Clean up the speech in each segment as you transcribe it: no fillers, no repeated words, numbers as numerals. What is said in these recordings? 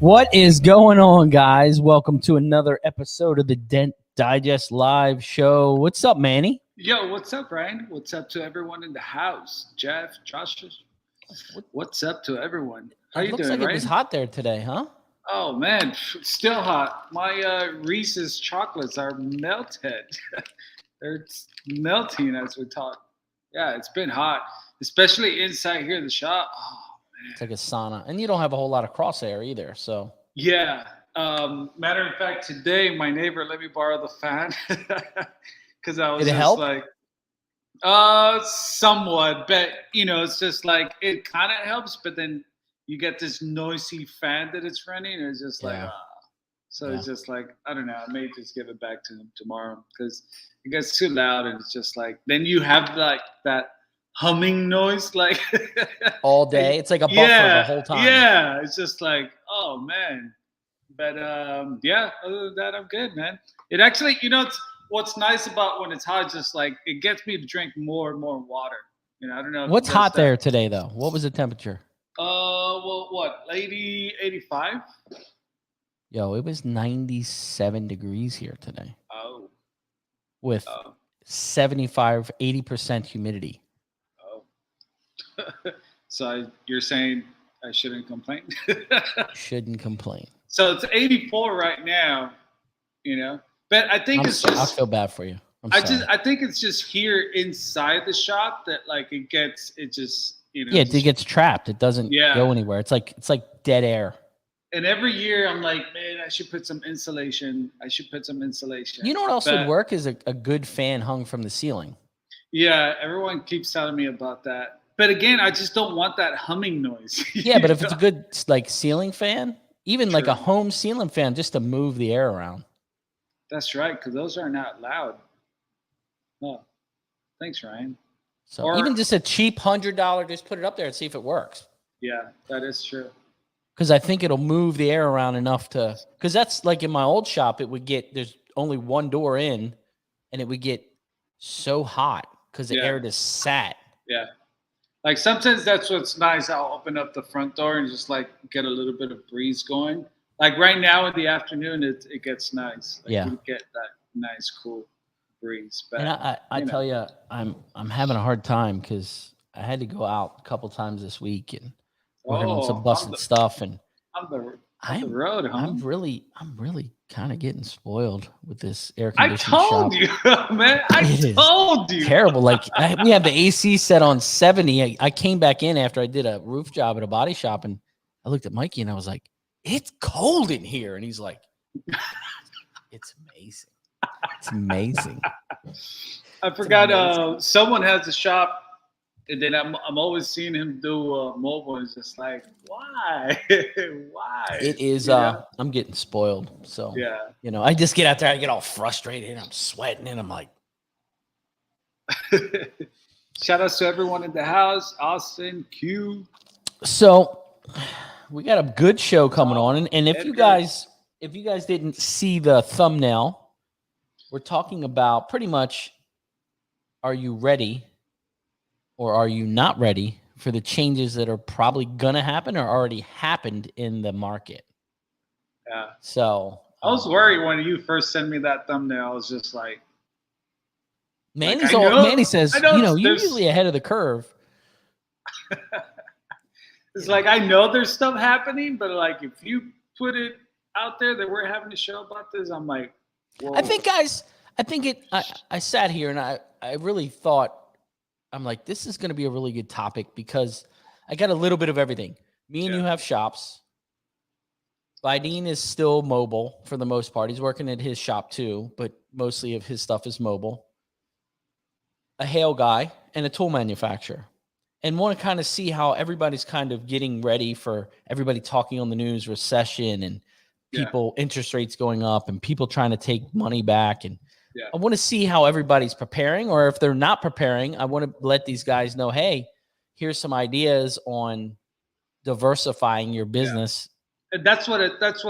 What is going on, guys? Welcome to another episode of the Dent Digest Live Show. What's up, Manny? Yo, what's up, Ryan? What's up to everyone in the house? Jeff, Josh, what's up to everyone? How you It looks doing, like Ryan? it was hot there today, huh? Oh man, still hot. My Reese's chocolates are melted. They're melting as we talk. Yeah, it's been hot, especially inside here in the shop. Oh man. It's like a sauna. And you don't have a whole lot of crosshair either, so. Yeah. Matter of fact, today my neighbor let me borrow the fan because I was Did it just help? like, somewhat, but it's just like it kind of helps, but then you get this noisy fan that it's running, and it's just like, Yeah. so Yeah. it's just like I don't know. I may just give it back to him tomorrow because it gets too loud, and it's just like then you have like that humming noise, like All day. It's like a buffer yeah, the whole time. yeah. It's just like, oh man. But yeah, other than that, I'm good, man. It actually, it's what's nice about when it's hot, just like it gets me to drink more and more water. I don't know. What's hot there today, though? What was the temperature? Well, what, 85? Yo, it was 97 degrees here today Oh, with 75, 80% humidity. oh. So you're saying I shouldn't complain? Shouldn't complain. So it's 84 right now, But I think it's just. I feel bad for you. I think it's just here inside the shop that like it just. Yeah, it gets trapped. It doesn't go anywhere. It's like dead air. And every year I'm like, man, I should put some insulation. You know what else would work is a good fan hung from the ceiling. Yeah, everyone keeps telling me about that. But again, I just don't want that humming noise. Yeah, but if it's a good like ceiling fan, even like a home ceiling fan, just to move the air around. That's right, because those are not loud. Oh, thanks, Ryan. So even just a cheap $100, just put it up there and see if it works. Yeah, that is true. Because I think it'll move the air around enough to. Because that's like in my old shop, it would get there's only one door in, and it would get so hot because the air just sat. Yeah. Like sometimes that's what's nice. I'll open up the front door and just like get a little bit of breeze going. Like right now in the afternoon, it gets nice. Like you get that nice cool breeze. But and I tell you, I'm having a hard time because I had to go out a couple times this week and working on some busted stuff. And on the road, huh? I'm really kind of getting spoiled with this air conditioning shop. I told you, man. I told you. Terrible. Like we have the AC set on 70. I came back in after I did a roof job at a body shop, and I looked at Mikey and I was like, "It's cold in here," and he's like, "It's amazing. It's amazing." I forgot. Someone has a shop. And then I'm always seeing him do mobile. It's just like, why? Why? It is. I'm getting spoiled. So I just get out there. I get all frustrated. And I'm sweating, and I'm like. Shout outs to everyone in the house. Austin, Q. So we got a good show coming on, and if you guys didn't see the thumbnail, we're talking about pretty much. Are you ready? Or are you not ready for the changes that are probably going to happen or already happened in the market? Yeah. So I was worried when you first sent me that thumbnail. I was just like, Manny says, you're usually ahead of the curve. It's like, I know there's stuff happening, but like, if you put it out there that we're having a show about this, I'm like, whoa. I sat here and I really thought, I'm like, this is going to be a really good topic because I got a little bit of everything. Me and you have shops. Vidine is still mobile for the most part. He's working at his shop too, but mostly of his stuff is mobile. A hail guy and a tool manufacturer. And want to kind of see how everybody's kind of getting ready for everybody talking on the news, recession and people, interest rates going up and people trying to take money back. And I want to see how everybody's preparing, or if they're not preparing, I want to let these guys know, hey, here's some ideas on diversifying your business. And that's what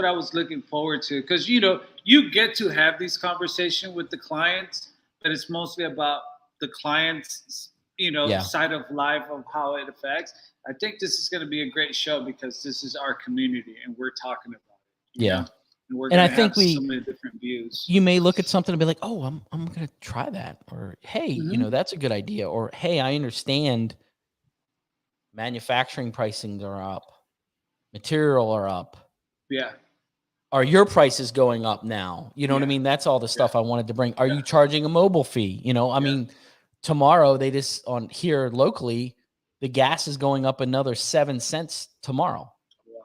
I was looking forward to, because you get to have these conversations with the clients, but it's mostly about the client's Yeah. side of life of how it affects. I think this is going to be a great show because this is our community and we're talking about it. You Yeah. know? And we're And going I to think have so many different views. you may look at something and be like, oh, I'm going to try that. Or, hey, Mhm. that's a good idea. Or, hey, I understand manufacturing pricings are up, material are up. Yeah. Are your prices going up now? You know what I Yeah. mean? That's all the stuff I wanted to bring. Are you charging a mobile fee? I mean, tomorrow they just on here locally, the gas is going up another 7 cents tomorrow. Yeah.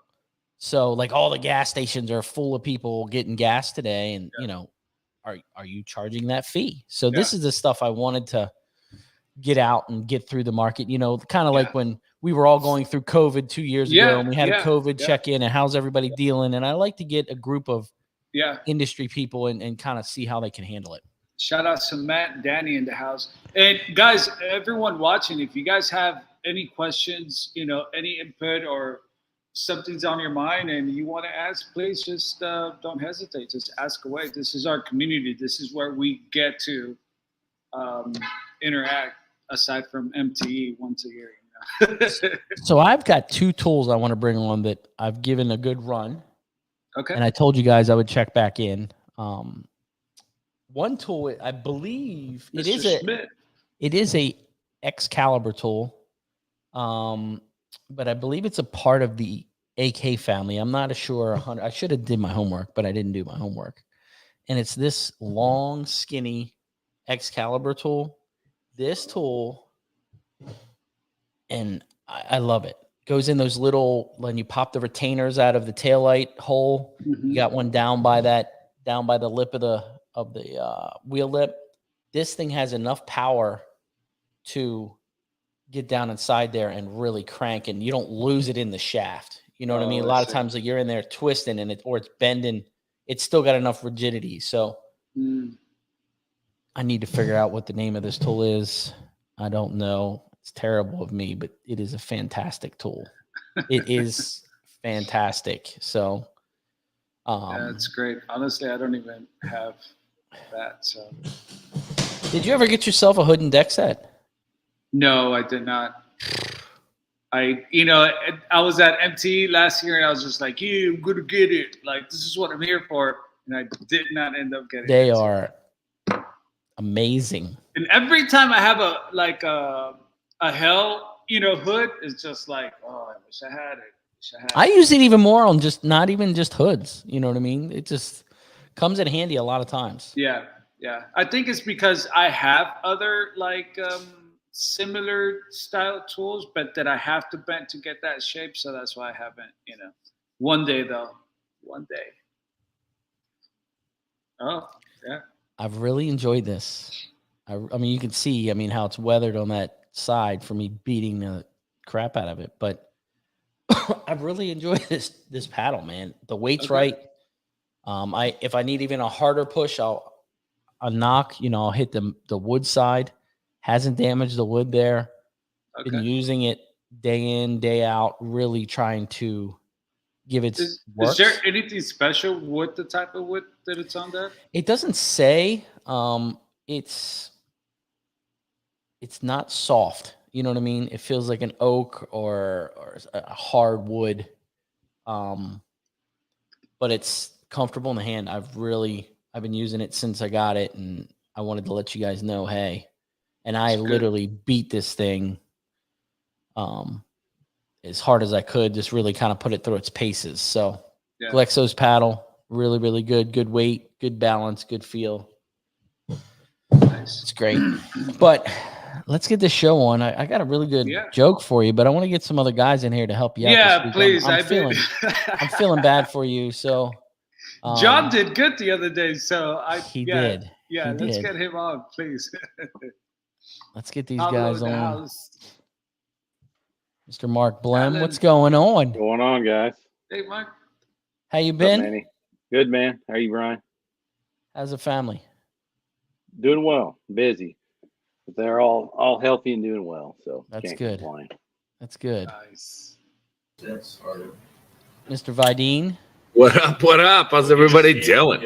So like all the gas stations are full of people getting gas today. And are you charging that fee? So this is the stuff I wanted to get out and get through the market, kind of like when we were all going through COVID 2 years ago and we had a COVID check-in and how's everybody dealing. And I like to get a group of industry people and kind of see how they can handle it. Shout out to Matt and Danny in the house. And guys, everyone watching, if you guys have any questions, any input or something's on your mind and you want to ask, please just don't hesitate. Just ask away. This is our community. This is where we get to interact aside from MTE once a year. So I've got 2 tools I want to bring on that I've given a good run. Okay. And I told you guys I would check back in. One tool, I believe it is a Excalibur tool. But I believe it's a part of the AK family. I'm not sure. I should have did my homework, but I didn't do my homework. And it's this long, skinny Excalibur tool. This tool, and I love it. Goes in those little, when you pop the retainers out of the taillight hole, you got one down by the lip of the wheel lip. This thing has enough power to get down inside there and really crank, and you don't lose it in the shaft. You know what I mean? A lot of times, like you're in there twisting and or it's bending. It's still got enough rigidity. So I need to figure out what the name of this tool is. I don't know. It's terrible of me, but it is a fantastic tool. It is fantastic. So that's great. Honestly, I don't even have that. So did you ever get yourself a hood and deck set? No, I did not. I was at MTE last year and I was just like, yeah, I'm going to get it. Like, this is what I'm here for. And I did not end up getting it. They are amazing. And every time I have a hell, hood, it's just like, oh, I wish I had it. I use it even more on not even just hoods. You know what I mean? It just comes in handy a lot of times. Yeah. I think it's because I have other similar style tools, but that I have to bend to get that shape. So that's why I haven't, One day though. One day. Oh, yeah. I've really enjoyed this. I mean, you can see, how it's weathered on that side for me beating the crap out of it. But I've really enjoyed this paddle, man. The weight's right. If I need even a harder push, I'll knock, I'll hit the wood side. Hasn't damaged the wood there. Okay. Been using it day in, day out, really trying to give it work. Is there anything special with the type of wood that it's on there? It doesn't say. It's not soft. You know what I mean? It feels like an oak or a hard wood. But it's comfortable in the hand. I've been using it since I got it, and I wanted to let you guys know, hey. And I literally beat this thing as hard as I could, just really kind of put it through its paces. So Glexo's paddle, really, really good. Good weight, good balance, good feel. Nice. It's great. But let's get this show on. I got a really good joke for you, but I want to get some other guys in here to help you out. Yeah, please. I'm feeling bad for you. So John did good the other day. So he did. Yeah, let's get him on, please. Let's get these guys on. Mr. Mark Blem, what's going on? What's going on, guys? Hey, Mark. How you been? What's up, Manny? Good, man. How are you, Brian? How's the family? Doing well. Busy. But they're all healthy and doing well. So that's good. Complain. That's good. Nice. Mr. Vidine. What up? What up? How's everybody doing?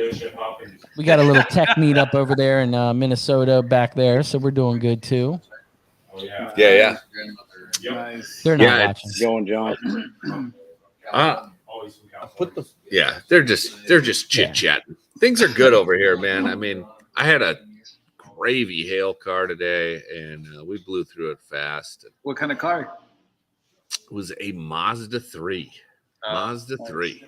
We got a little tech meet up over there in Minnesota back there, so we're doing good too. Yeah. Nice. They're not Yeah, watching. Going, John. Yeah, they're just chit chatting. Things are good over here, man. I mean, I had a gravy hail car today, and we blew through it fast. What kind of car? It was a Mazda 3. Mazda nice. 3.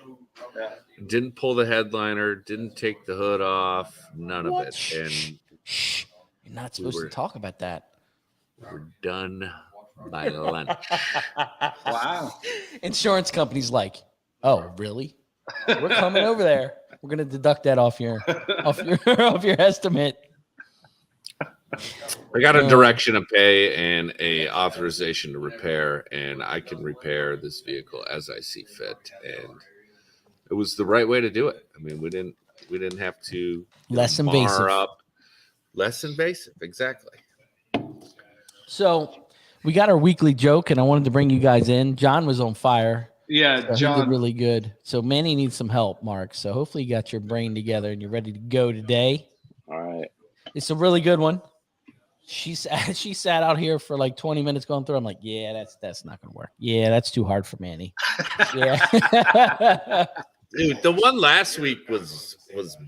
Yeah. Didn't pull the headliner, didn't take the hood off, none What? of it. And Shh. You're not supposed to were- talk about that. we're done by lunch. Wow. Insurance company's like, oh, really? We're coming over there. We're gonna deduct that off your off your estimate. I got a direction of pay and a authorization to repair, and I can repair this vehicle as I see fit. And it was the right way to do it. I mean, we didn't have to Less mar invasive. up. Less invasive, exactly. So we got our weekly joke, and I wanted to bring you guys in. John was on fire. Yeah, So he did John. really good. So Manny needs some help, Mark. So hopefully you got your brain together and you're ready to go today. All right. It's a really good one. She sat out here for like 20 minutes going through. I'm like, yeah, that's not gonna work. Yeah, that's too hard for Manny. Yeah. Dude, the one last week was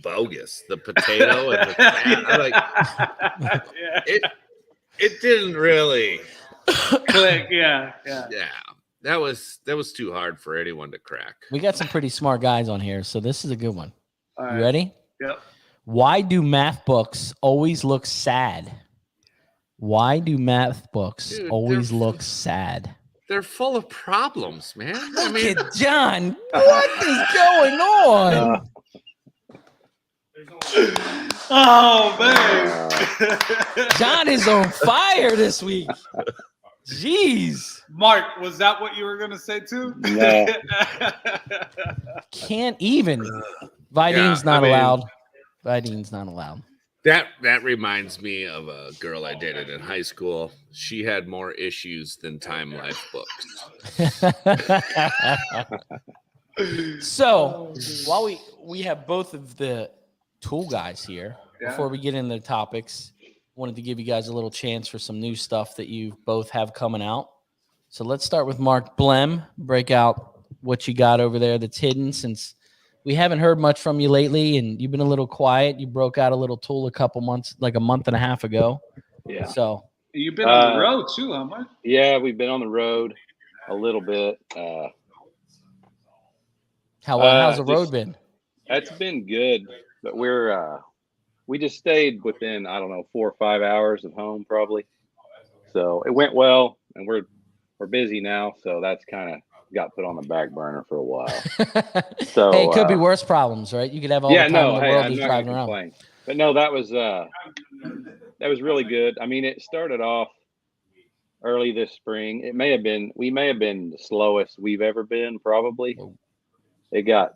bogus. The potato and the cat. I like Yeah. it didn't really Click. Yeah. that was too hard for anyone to crack. We got some pretty smart guys on here, so this is a good one. All You right. ready? Yep. Why do math books always look sad? Why do math books Dude, always they're- look sad? They're full of problems, man. I Look mean, at John. What is going on? Oh man. John is on fire this week. Jeez. Mark, was that what you were gonna say too? No. Can't even. Vidine's Yeah, not I mean- allowed. Vidine's not allowed. that reminds me of a girl I dated in high school. She had more issues than Time Life books. So while we have both of the tool guys here, Yeah. before we get into the topics, wanted to give you guys a little chance for some new stuff that you both have coming out. So let's start with Mark Blem. Break out what you got over there that's hidden, since we haven't heard much from you lately and you've been a little quiet. You broke out a little tool a couple months, like a month and a half ago. Yeah. So You've been on the road too, huh, Mark? Yeah, we've been on the road a little bit. how's the road just- been? That's been good, but we just stayed within, I don't know, 4 or 5 hours of home probably. So it went well, and we're busy now, so that's kind of got put on the back burner for a while. So Hey, it could be worse problems, right? You could have all the time in the world I'm just not driving gonna around. complain. But no, that was really good. I mean, it started off early this spring. We may have been the slowest we've ever been, probably. It got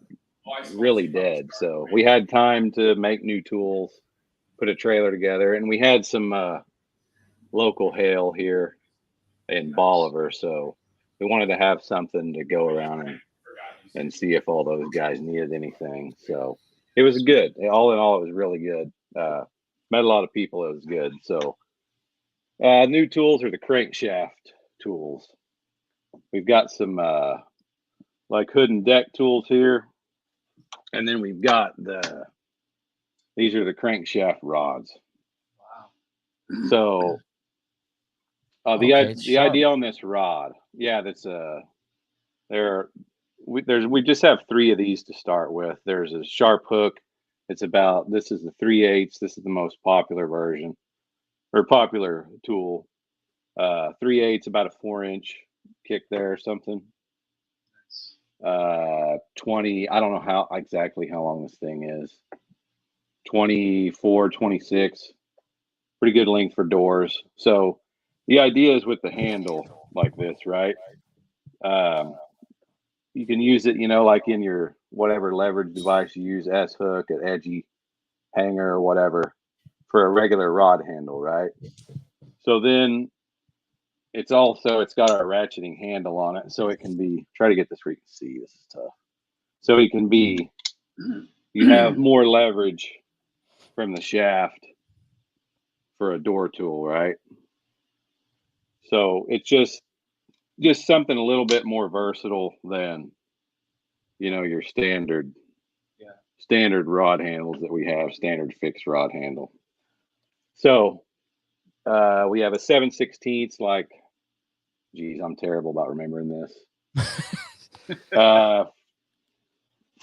really dead. So we had time to make new tools, put a trailer together, and we had some local hail here in Bolivar. So we wanted to have something to go around and see if all those guys needed anything. So it was good. All in all, it was really good. Met a lot of people. It was good. So new tools are the crankshaft tools. We've got some like hood and deck tools here. And then we've got these are the crankshaft rods. Wow. So Okay, it's the sharp. idea on this rod, that's we just have 3 of these to start with. There's a sharp hook. This is the 3/8. This is the most popular version or popular tool. 3/8, about a 4-inch kick there or something. 20, I don't know exactly how long this thing is. 24, 26, pretty good length for doors. So the idea is with the handle like this, right? You can use it, like in your whatever leverage device you use, S-hook, an edgy hanger or whatever, for a regular rod handle, right? So then it's got a ratcheting handle on it, so it can be, try to get this where you can see, this is tough. So it can be, you have more leverage from the shaft for a door tool, right? So it's just something a little bit more versatile than, your standard rod handles that we have, standard fixed rod handle. So we have a 7/16, like, geez, I'm terrible about remembering this.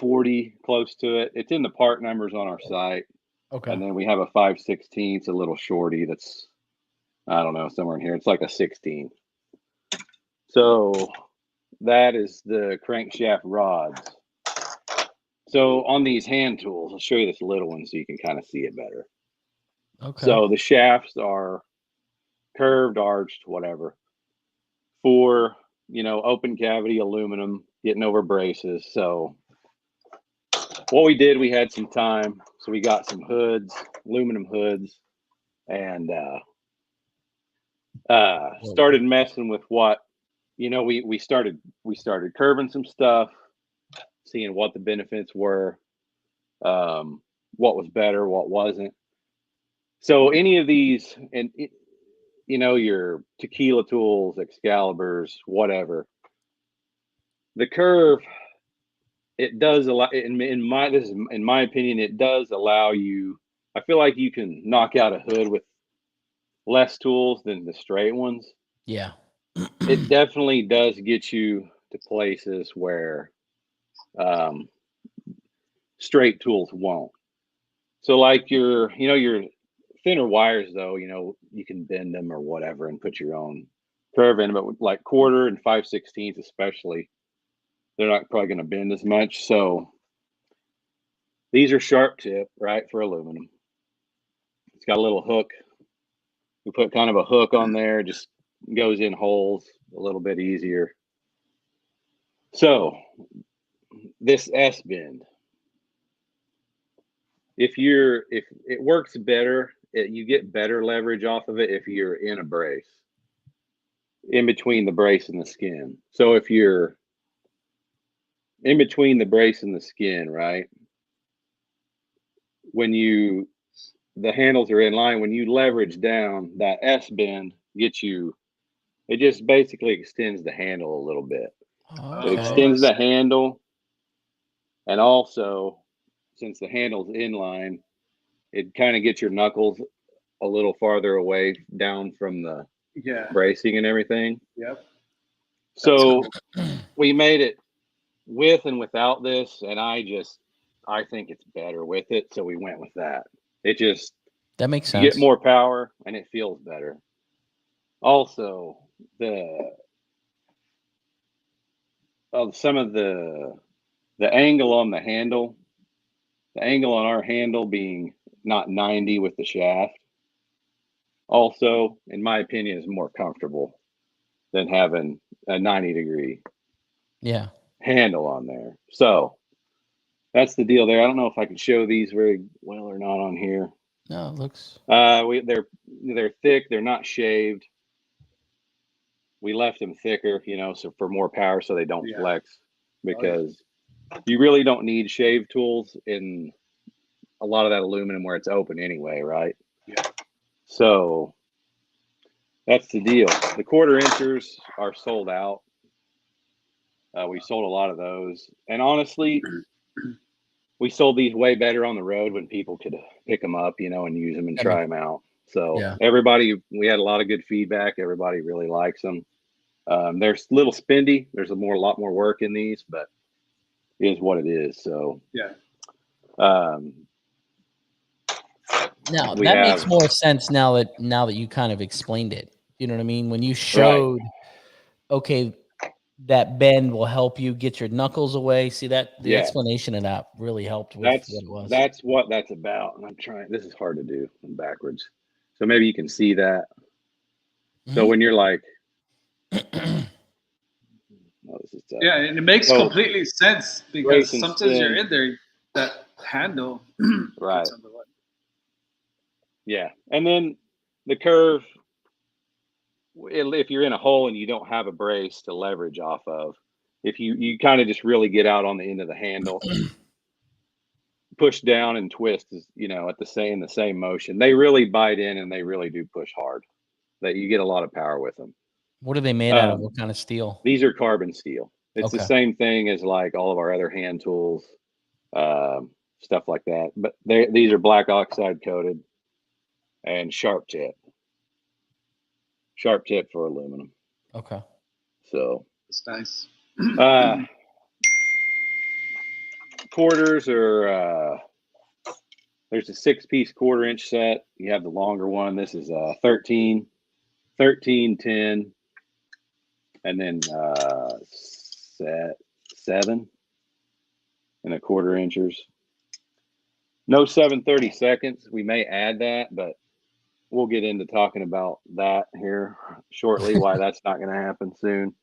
40, close to it. It's in the part numbers on our site. Okay. And then we have a 5/16, a little shorty that's, I don't know, somewhere in here. It's like a 16. So that is the crankshaft rods. So on these hand tools, I'll show you this little one so you can kind of see it better. Okay. So the shafts are curved, arched, whatever, for, open cavity aluminum, getting over braces. So what we did, we had some time. So we got some hoods, aluminum hoods, and started messing with what, we started curving some stuff, seeing what the benefits were, what was better, what wasn't. So any of these, and your tequila tools, Excaliburs, whatever, the curve, it does allow, in my opinion, it does allow you. I feel like you can knock out a hood with less tools than the straight ones. Yeah. It definitely does get you to places where straight tools won't. So like your thinner wires, though, you can bend them or whatever and put your own curve in, but like 1/4 and 5/16 especially, they're not probably going to bend as much. So these are sharp tip, right, for aluminum. It's got a little hook. We put kind of a hook on there, just goes in holes a little bit easier. So this S bend, if it works better, you get better leverage off of it if you're in a brace, in between the brace and the skin. So if you're in between the brace and the skin, right, when the handles are in line, when you leverage down, that S bend gets you, it just basically extends the handle a little bit. Okay. It extends the handle, and also, since the handle's in line, it kind of gets your knuckles a little farther away down from the bracing and everything. Yep. So we made it with and without this, and I think it's better with it, so we went with that. That makes sense. You get more power and it feels better. Also, some of the angle on the handle, the angle on our handle being not 90 with the shaft, also, in my opinion, is more comfortable than having a 90-degree handle on there. So that's the deal there. I don't know if I can show these very well or not on here. No, it looks. They're thick. They're not shaved. We left them thicker, so for more power, so they don't flex, because you really don't need shave tools in a lot of that aluminum where it's open anyway, right? Yeah. So that's the deal. The 1/4 inchers are sold out. We sold a lot of those, and honestly, we sold these way better on the road when people could pick them up, and use them and try them out. So we had a lot of good feedback. Everybody really likes them. They're a little spendy. There's a lot more work in these, but it is what it is. So now that makes more sense now that you kind of explained it. You know what I mean? When you showed, okay, that bend will help you get your knuckles away. See that the explanation of that really helped with what it was. That's what that's about. And I'm trying. This is hard to do backwards. So maybe you can see that. Mm-hmm. So when you're like, and it makes completely sense, because sometimes you're in there, that handle, right? Yeah, and then the curve. If you're in a hole and you don't have a brace to leverage off of, if you kind of just really get out on the end of the handle, push down and twist, at the same motion, they really bite in and they really do push hard. That you get a lot of power with them. What are they made out of? What kind of steel? These are carbon steel. It's the Okay. same thing as like all of our other hand tools, stuff like that. But these are black oxide coated and sharp tip for aluminum. Okay. So It's nice. Quarters are there's a 6-piece 1/4-inch set. You have the longer one. This is 13, 10, and then 7 1/4 inchers. No 7/32. We may add that, but we'll get into talking about that here shortly, why that's not going to happen soon.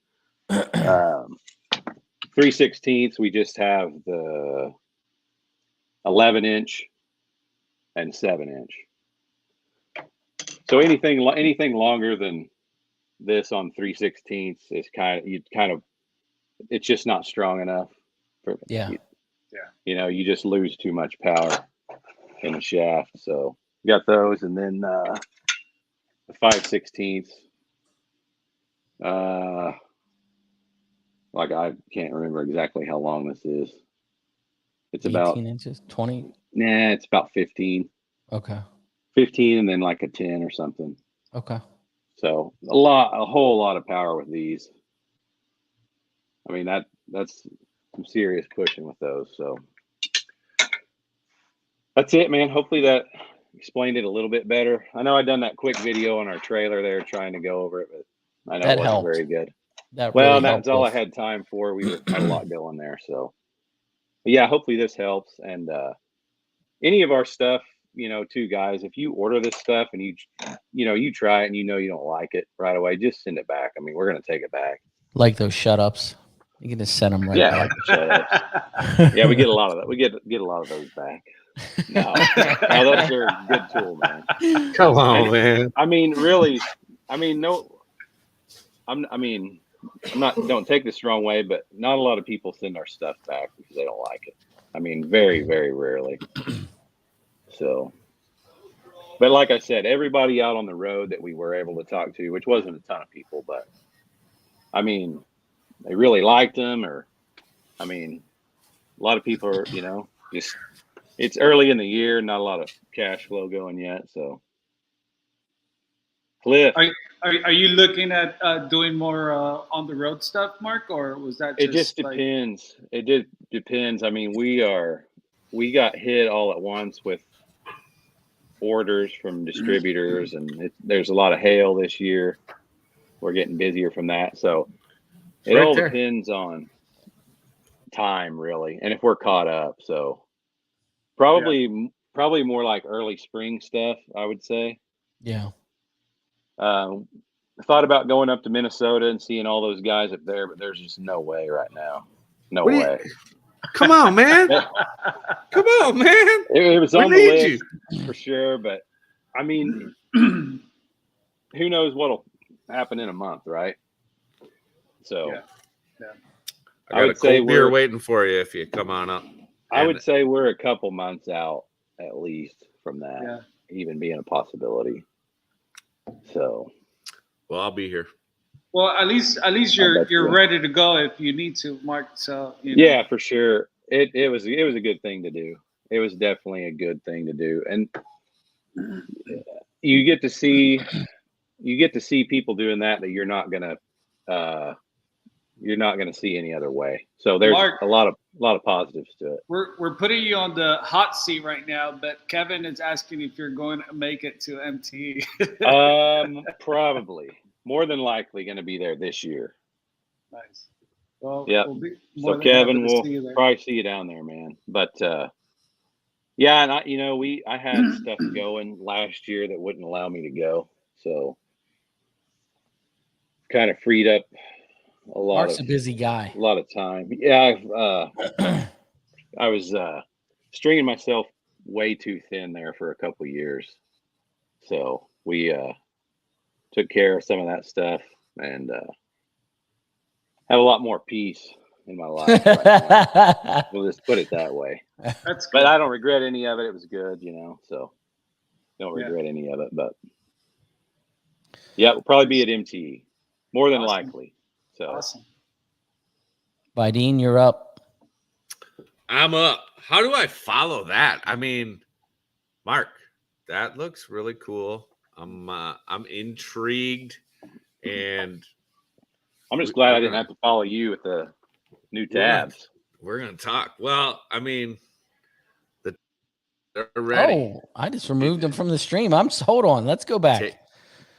3/16. We just have the 11-inch and 7-inch. So anything longer than this on 3/16 is it's just not strong enough. You just lose too much power in the shaft. So we got those, and then the 5/16. Like I can't remember exactly how long this is. It's 18 about inches, 20. Nah, it's about 15. Okay. 15 and then like a 10 or something. Okay. So a whole lot of power with these. I mean that's some serious pushing with those. So that's it, man. Hopefully that explained it a little bit better. I know I done that quick video on our trailer there trying to go over it, but I know That it wasn't helped. very good. That Well, really that's all I helped had time for. We had a lot going there. So but yeah, hopefully this helps. And any of our stuff, too, guys, if you order this stuff and you try it and you don't like it right away, just send it back. I mean, we're going to take it back. Like those shut-ups. You can just send them right back. Like the shut-ups. Yeah, we get a lot of that. We get a lot of those back. No, those are a good tool, man. Come on, man. I mean, really, no, don't take this the wrong way, but not a lot of people send our stuff back because they don't like it. I mean, very, very rarely. So, but like I said, everybody out on the road that we were able to talk to, which wasn't a ton of people, but I mean, they really liked them, or I mean, a lot of people are, just it's early in the year, not a lot of cash flow going yet. So, Cliff, Are you looking at doing more on the road stuff, Mark, or was that it just depends. It depends. I mean, we got hit all at once with orders from distributors, and there's a lot of hail this year. We're getting busier from that, so it all depends on time, really, and if we're caught up. So probably more like early spring stuff, I would say. Yeah. Thought about going up to Minnesota and seeing all those guys up there, but there's just no way right now. No way. Come on, man. Come on, man. It was on the list for sure, but I mean, who knows what'll happen in a month, right? So, I got a cold beer waiting for you if you come on up. I would say we're a couple months out at least from that, even being a possibility. So, well, I'll be here. Well, at least you're ready to go if you need to, Mark. So yeah, for sure. It was a good thing to do. It was definitely a good thing to do, and you get to see people doing that you're not gonna see any other way. So there's Mark, a lot of positives to it. We're putting you on the hot seat right now, but Kevin is asking if you're going to make it to MT. Probably. More than likely going to be there this year. Nice. Well, yeah. So Kevin, we'll probably see you down there, man. But yeah, and I had stuff going last year that wouldn't allow me to go, so kind of freed up a lot. Mark's a busy guy. A lot of time. Yeah, I was stringing myself way too thin there for a couple of years, so we took care of some of that stuff and have a lot more peace in my life right now. We'll just put it that way. But I don't regret any of it. It was good, so don't regret any of it. But yeah, we'll probably be at MTE. more than Awesome. likely. So Awesome. Bideen, you're up. I'm up. How do I follow that? I mean, Mark, that looks really cool. I'm intrigued, and I'm just glad I didn't have to follow you with the new tabs. We're gonna talk. Well, I mean, they're ready. Oh, I just removed them from the stream. Hold on. Let's go back.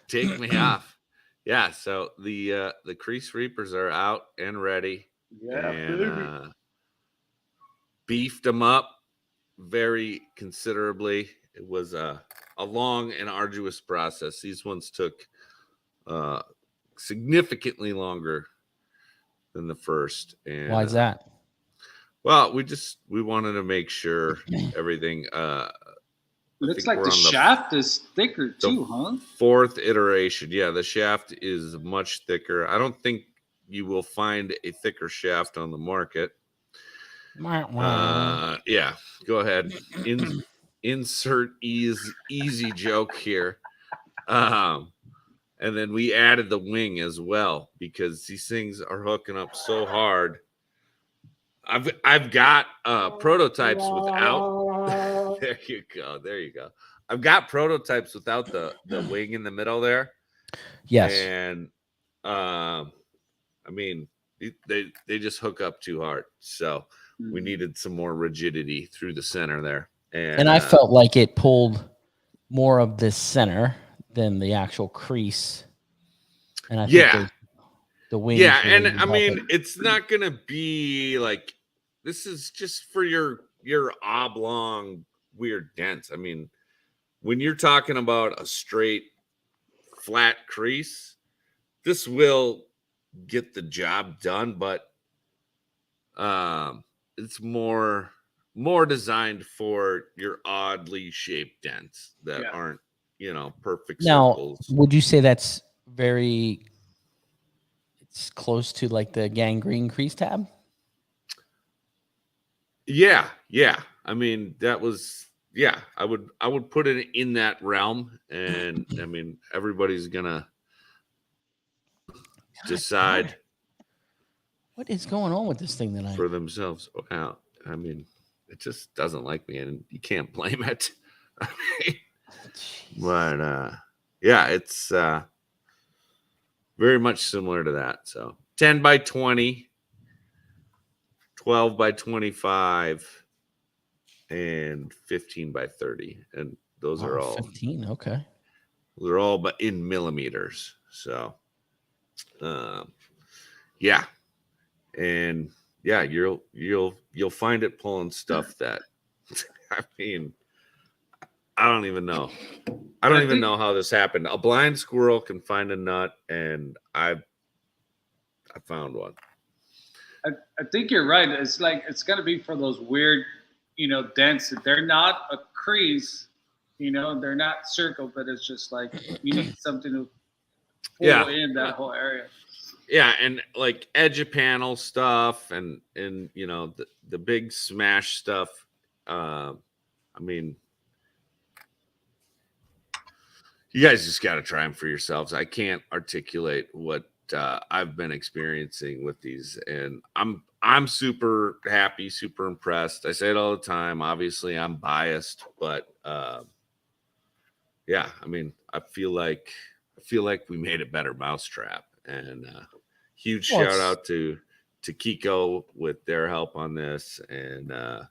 Take me off. Yeah. So the crease reapers are out and ready. Yeah, And beefed them up very considerably. It was a long and arduous process. These ones took significantly longer than the first. And why is that? Well, we wanted to make sure everything. Looks like the shaft is thicker too, huh? Fourth iteration. Yeah, the shaft is much thicker. I don't think you will find a thicker shaft on the market. Yeah, go ahead. Insert easy joke here. And then we added the wing as well because these things are hooking up so hard. I've got prototypes without. There you go. I've got prototypes without the wing in the middle there. Yes. And I mean, they just hook up too hard. So we needed some more rigidity through the center there. And I felt like it pulled more of the center than the actual crease. And I think the wing. Yeah, and I mean, it's not gonna be like this is just for your oblong weird dents. I mean, when you're talking about a straight flat crease, this will get the job done, but it's more designed for your oddly shaped dents that aren't, perfect circles. Now, would you say that's it's close to like the gangrene crease tab? Yeah. I mean, that was I would put it in that realm, and I mean, everybody's gonna decide what is going on with this thing tonight for themselves. Wow. I mean, it just doesn't like me, and you can't blame it. I mean, but it's very much similar to that. So 10 by 20, 12 by 25, and 15 by 30. And those are all 15. Okay. They're all but in millimeters. So and you'll find it pulling stuff that I mean, I don't even know. I don't even know how this happened. A blind squirrel can find a nut, and I found one. I think you're right. It's like it's gonna be for those weird, dents. They're not a crease, they're not circle, but it's just like you need something to pull in that whole area. Yeah, and like edge of panel stuff, and the big smash stuff. I mean, you guys just got to try them for yourselves. I can't articulate what I've been experiencing with these, and I'm super happy, super impressed. I say it all the time. Obviously, I'm biased, but I mean, I feel like we made a better mousetrap, and huge shout out to Kiko with their help on this, and how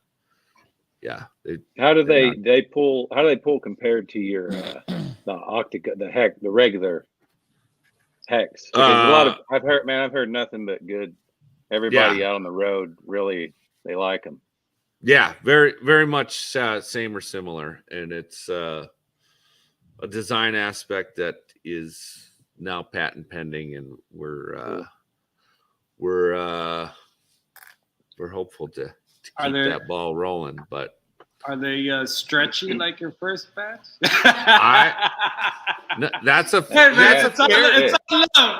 do they pull compared to your the regular hex? Because a lot of I've heard nothing but good. Everybody out on the road really they like them. Yeah, very very much same or similar, and it's a design aspect that is now patent pending, and we're hopeful to keep that ball rolling. But are they stretchy like your first batch? That's a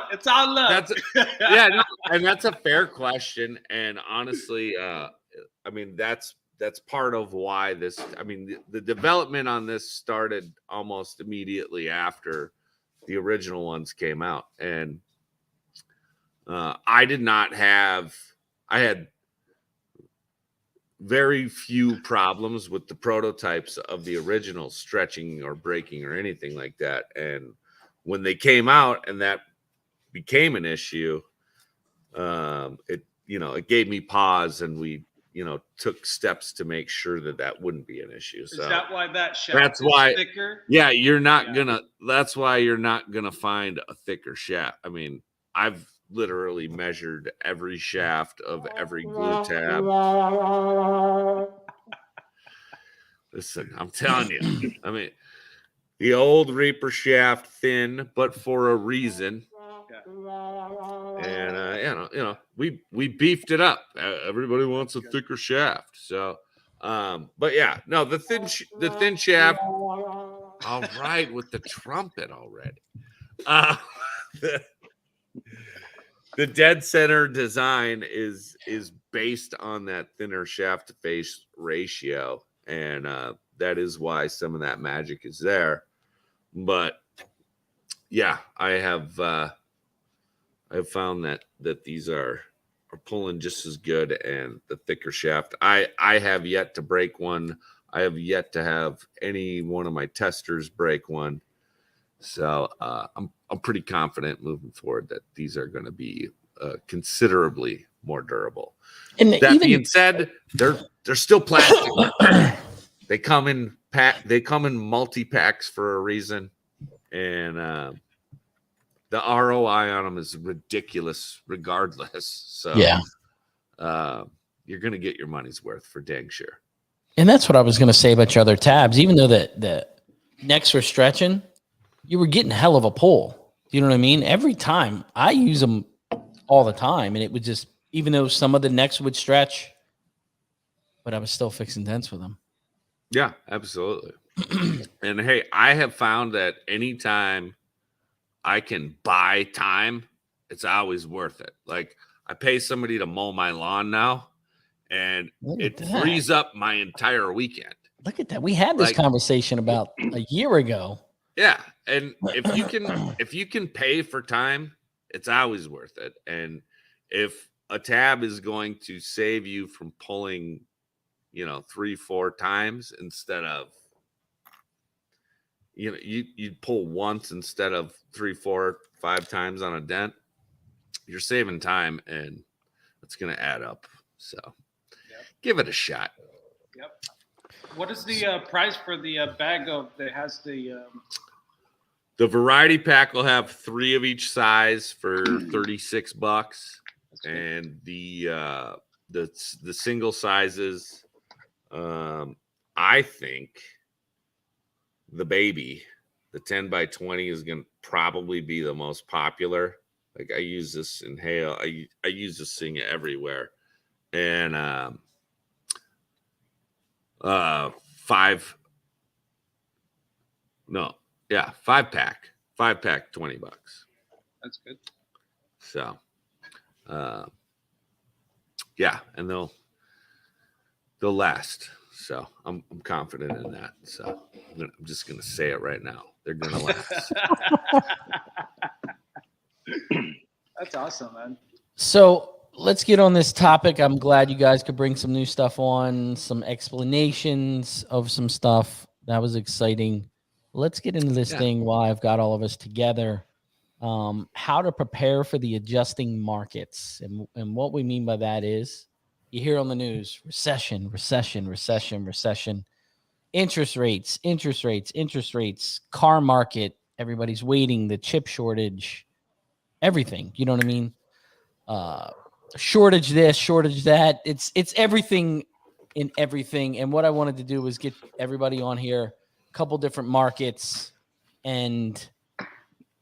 it's all love. And that's a fair question. And honestly, I mean, that's part of why this. I mean, the development on this started almost immediately after the original ones came out, and I did not have. I had very few problems with the prototypes of the original stretching or breaking or anything like that. And when they came out and that became an issue, it gave me pause, and we took steps to make sure that wouldn't be an issue. So Is that why that shaft that's is why thicker? yeah, that's why you're not gonna find a thicker shaft. I mean, I've literally measured every shaft of every glue tab. Listen, I'm telling you. I mean, the old Reaper shaft, thin, but for a reason. And we beefed it up. Everybody wants a thicker shaft. So, but yeah, no, the thin shaft. All right, with the trumpet already. The dead center design is based on that thinner shaft to face ratio, and that is why some of that magic is there. But yeah, I have found that these are pulling just as good, and the thicker shaft. I have yet to break one. I have yet to have any one of my testers break one. So I'm pretty confident moving forward that these are going to be considerably more durable. And that being said, they're still plastic. They come in multi packs for a reason, and the ROI on them is ridiculous, regardless. So yeah, you're going to get your money's worth for dang sure. And that's what I was going to say about your other tabs. Even though the necks were stretching, you were getting hell of a pull. You know what I mean? Every time I use them all the time, and it would just, even though some of the necks would stretch, but I was still fixing dents with them. Yeah, absolutely. And hey, I have found that anytime I can buy time, it's always worth it. Like, I pay somebody to mow my lawn now, and it frees up my entire weekend. Look at that. We had this conversation about a year ago. Yeah. And if you can pay for time, it's always worth it. And if a tab is going to save you from pulling, 3-4 times instead of, you pull once instead of 3, 4, 5 times on a dent, you're saving time, and it's going to add up. So give it a shot. Yep. What is the price for the bag that has the variety pack will have 3 of each size for $36, and the single sizes, I think the 10x20 is going to probably be the most popular. Like, I use this in hail. I use this thing everywhere, and 5 pack, 20 bucks. That's good. So, yeah, and they'll last. So I'm confident in that. So I'm just gonna say it right now. They're gonna last. That's awesome, man. So let's get on this topic. I'm glad you guys could bring some new stuff on, some explanations of some stuff. That was exciting. Let's get into this thing while I've got all of us together. How to prepare for the adjusting markets. And what we mean by that is, you hear on the news, recession, interest rates, car market, everybody's waiting, the chip shortage, everything. You know what I mean? Shortage this, shortage that. It's everything in everything. And what I wanted to do was get everybody on here, a couple different markets, and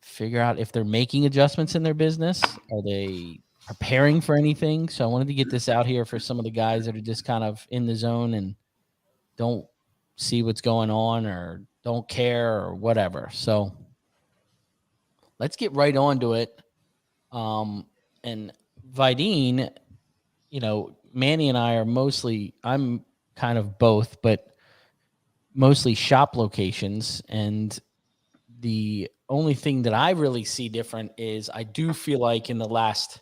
figure out if they're making adjustments in their business. Are they preparing for anything? So I wanted to get this out here for some of the guys that are just kind of in the zone and don't see what's going on or don't care or whatever. So let's get right on to it. And Vidine, Manny and I are I'm kind of both, but mostly shop locations. And the only thing that I really see different is I do feel like in the last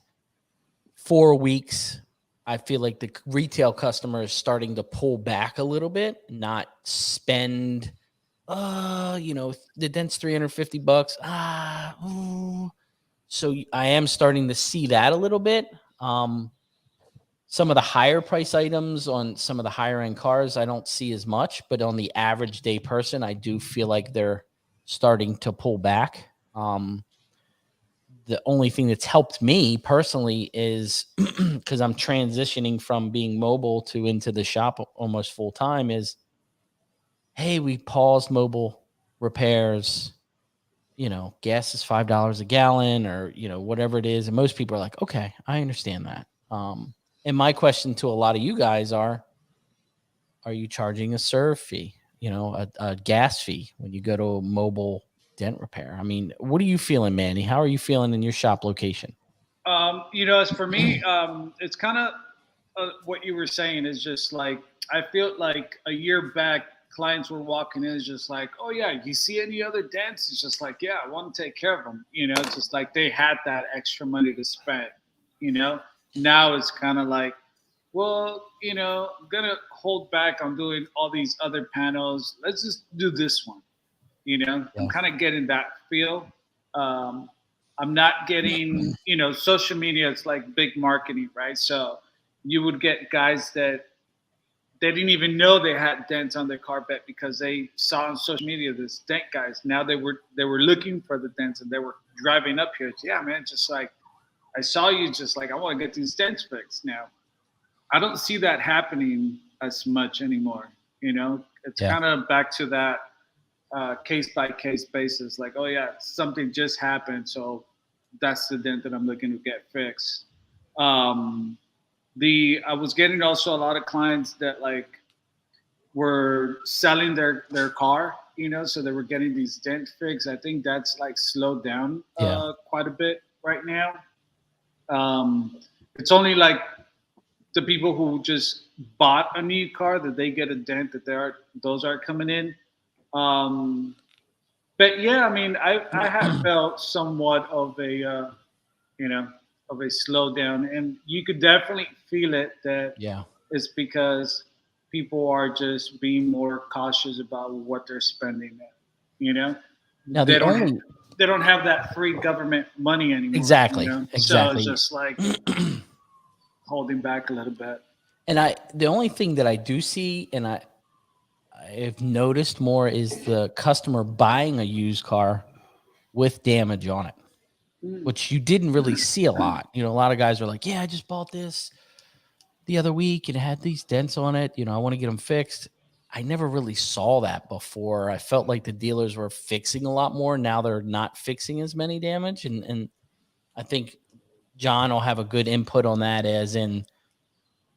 4 weeks, I feel like the retail customer is starting to pull back a little bit, not spend, the dent's $350. So I am starting to see that a little bit. Some of the higher price items on some of the higher end cars, I don't see as much, but on the average day person, I do feel like they're starting to pull back. The only thing that's helped me personally is because I'm transitioning from being mobile to into the shop almost full time is, hey, we paused mobile repairs. Gas is $5 a gallon or, whatever it is. And most people are like, okay, I understand that. And my question to a lot of you guys are you charging a serve fee, a gas fee when you go to a mobile dent repair? I mean, what are you feeling, Manny? How are you feeling in your shop location? As for me, it's kind of what you were saying is just like, I feel like a year back, clients were walking in, it's just like, oh yeah, you see any other dents? It's just like, yeah, I want to take care of them. It's just like they had that extra money to spend, Now it's kind of like, well, I'm going to hold back on doing all these other panels. Let's just do this one. I'm kind of getting that feel. I'm not getting, social media, it's like big marketing, right? So you would get guys that they didn't even know they had dents on their carpet because they saw on social media this dent guys. Now they were looking for the dents and they were driving up here. Yeah, man, just like I saw you, just like I want to get these dents fixed now. I don't see that happening as much anymore. It's kind of back to that case by case basis. Like, oh yeah, something just happened, so that's the dent that I'm looking to get fixed. I was getting also a lot of clients that like were selling their car, so they were getting these dent fixed. I think that's like slowed down quite a bit right now. It's only like the people who just bought a new car that they get a dent those are coming in. But yeah, I mean, I have felt somewhat of a slowdown, and you could definitely feel it. That it's because people are just being more cautious about what they're spending. Now they don't have that free government money anymore. Exactly. So it's just like holding back a little bit. And the only thing that I do see, and I've noticed more, is the customer buying a used car with damage on it, which you didn't really see a lot. A lot of guys are like, yeah, I just bought this the other week and it had these dents on it. I want to get them fixed. I never really saw that before. I felt like the dealers were fixing a lot more. Now they're not fixing as many damage. And I think John will have a good input on that, as in,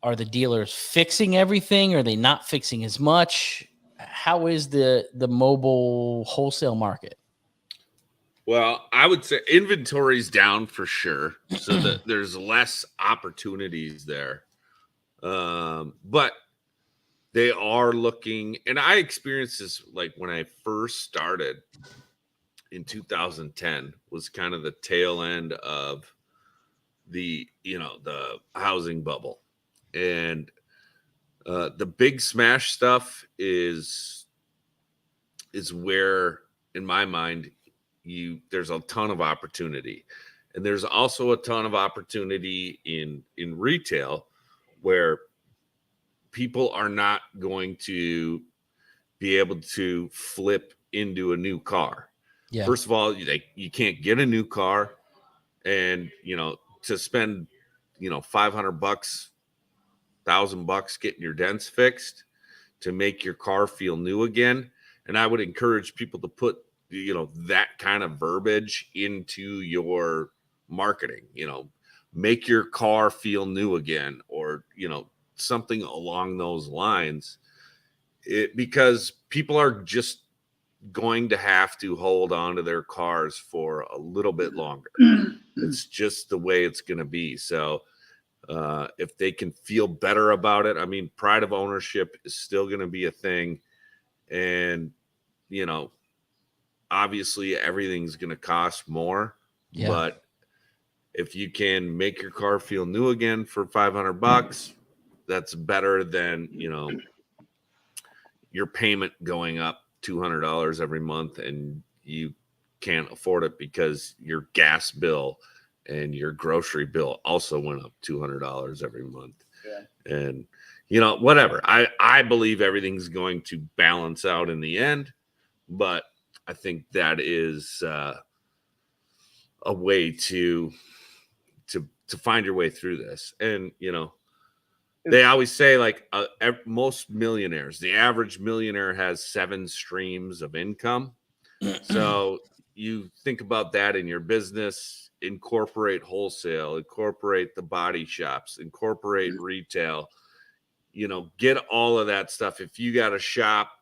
are the dealers fixing everything? Are they not fixing as much? How is the mobile wholesale market? Well, I would say inventory's down for sure, so that there's less opportunities there. But they are looking, and I experienced this like when I first started in 2010, was kind of the tail end of the housing bubble. And the big smash stuff is where, in my mind, there's a ton of opportunity. And there's also a ton of opportunity in retail, where people are not going to be able to flip into a new car. Yeah. First of all, you can't get a new car, and to spend $500, $1,000 getting your dents fixed to make your car feel new again. And I would encourage people to put that kind of verbiage into your marketing. Make your car feel new again, or something along those lines. Because people are just going to have to hold on to their cars for a little bit longer. It's just the way it's going to be. So if they can feel better about it, I mean, pride of ownership is still going to be a thing. And, obviously everything's going to cost more, but if you can make your car feel new again for $500, that's better than, you know, your payment going up $200 every month and you can't afford it because your gas bill and your grocery bill also went up $200 every month. Yeah. And, you know, whatever. I believe everything's going to balance out in the end, but I think that is a way to find your way through this. And, you know, they always say, like, most millionaires, the average millionaire has 7 streams of income. So you think about that in your business, incorporate wholesale, incorporate the body shops, incorporate retail, you know, get all of that stuff. If you got a shop,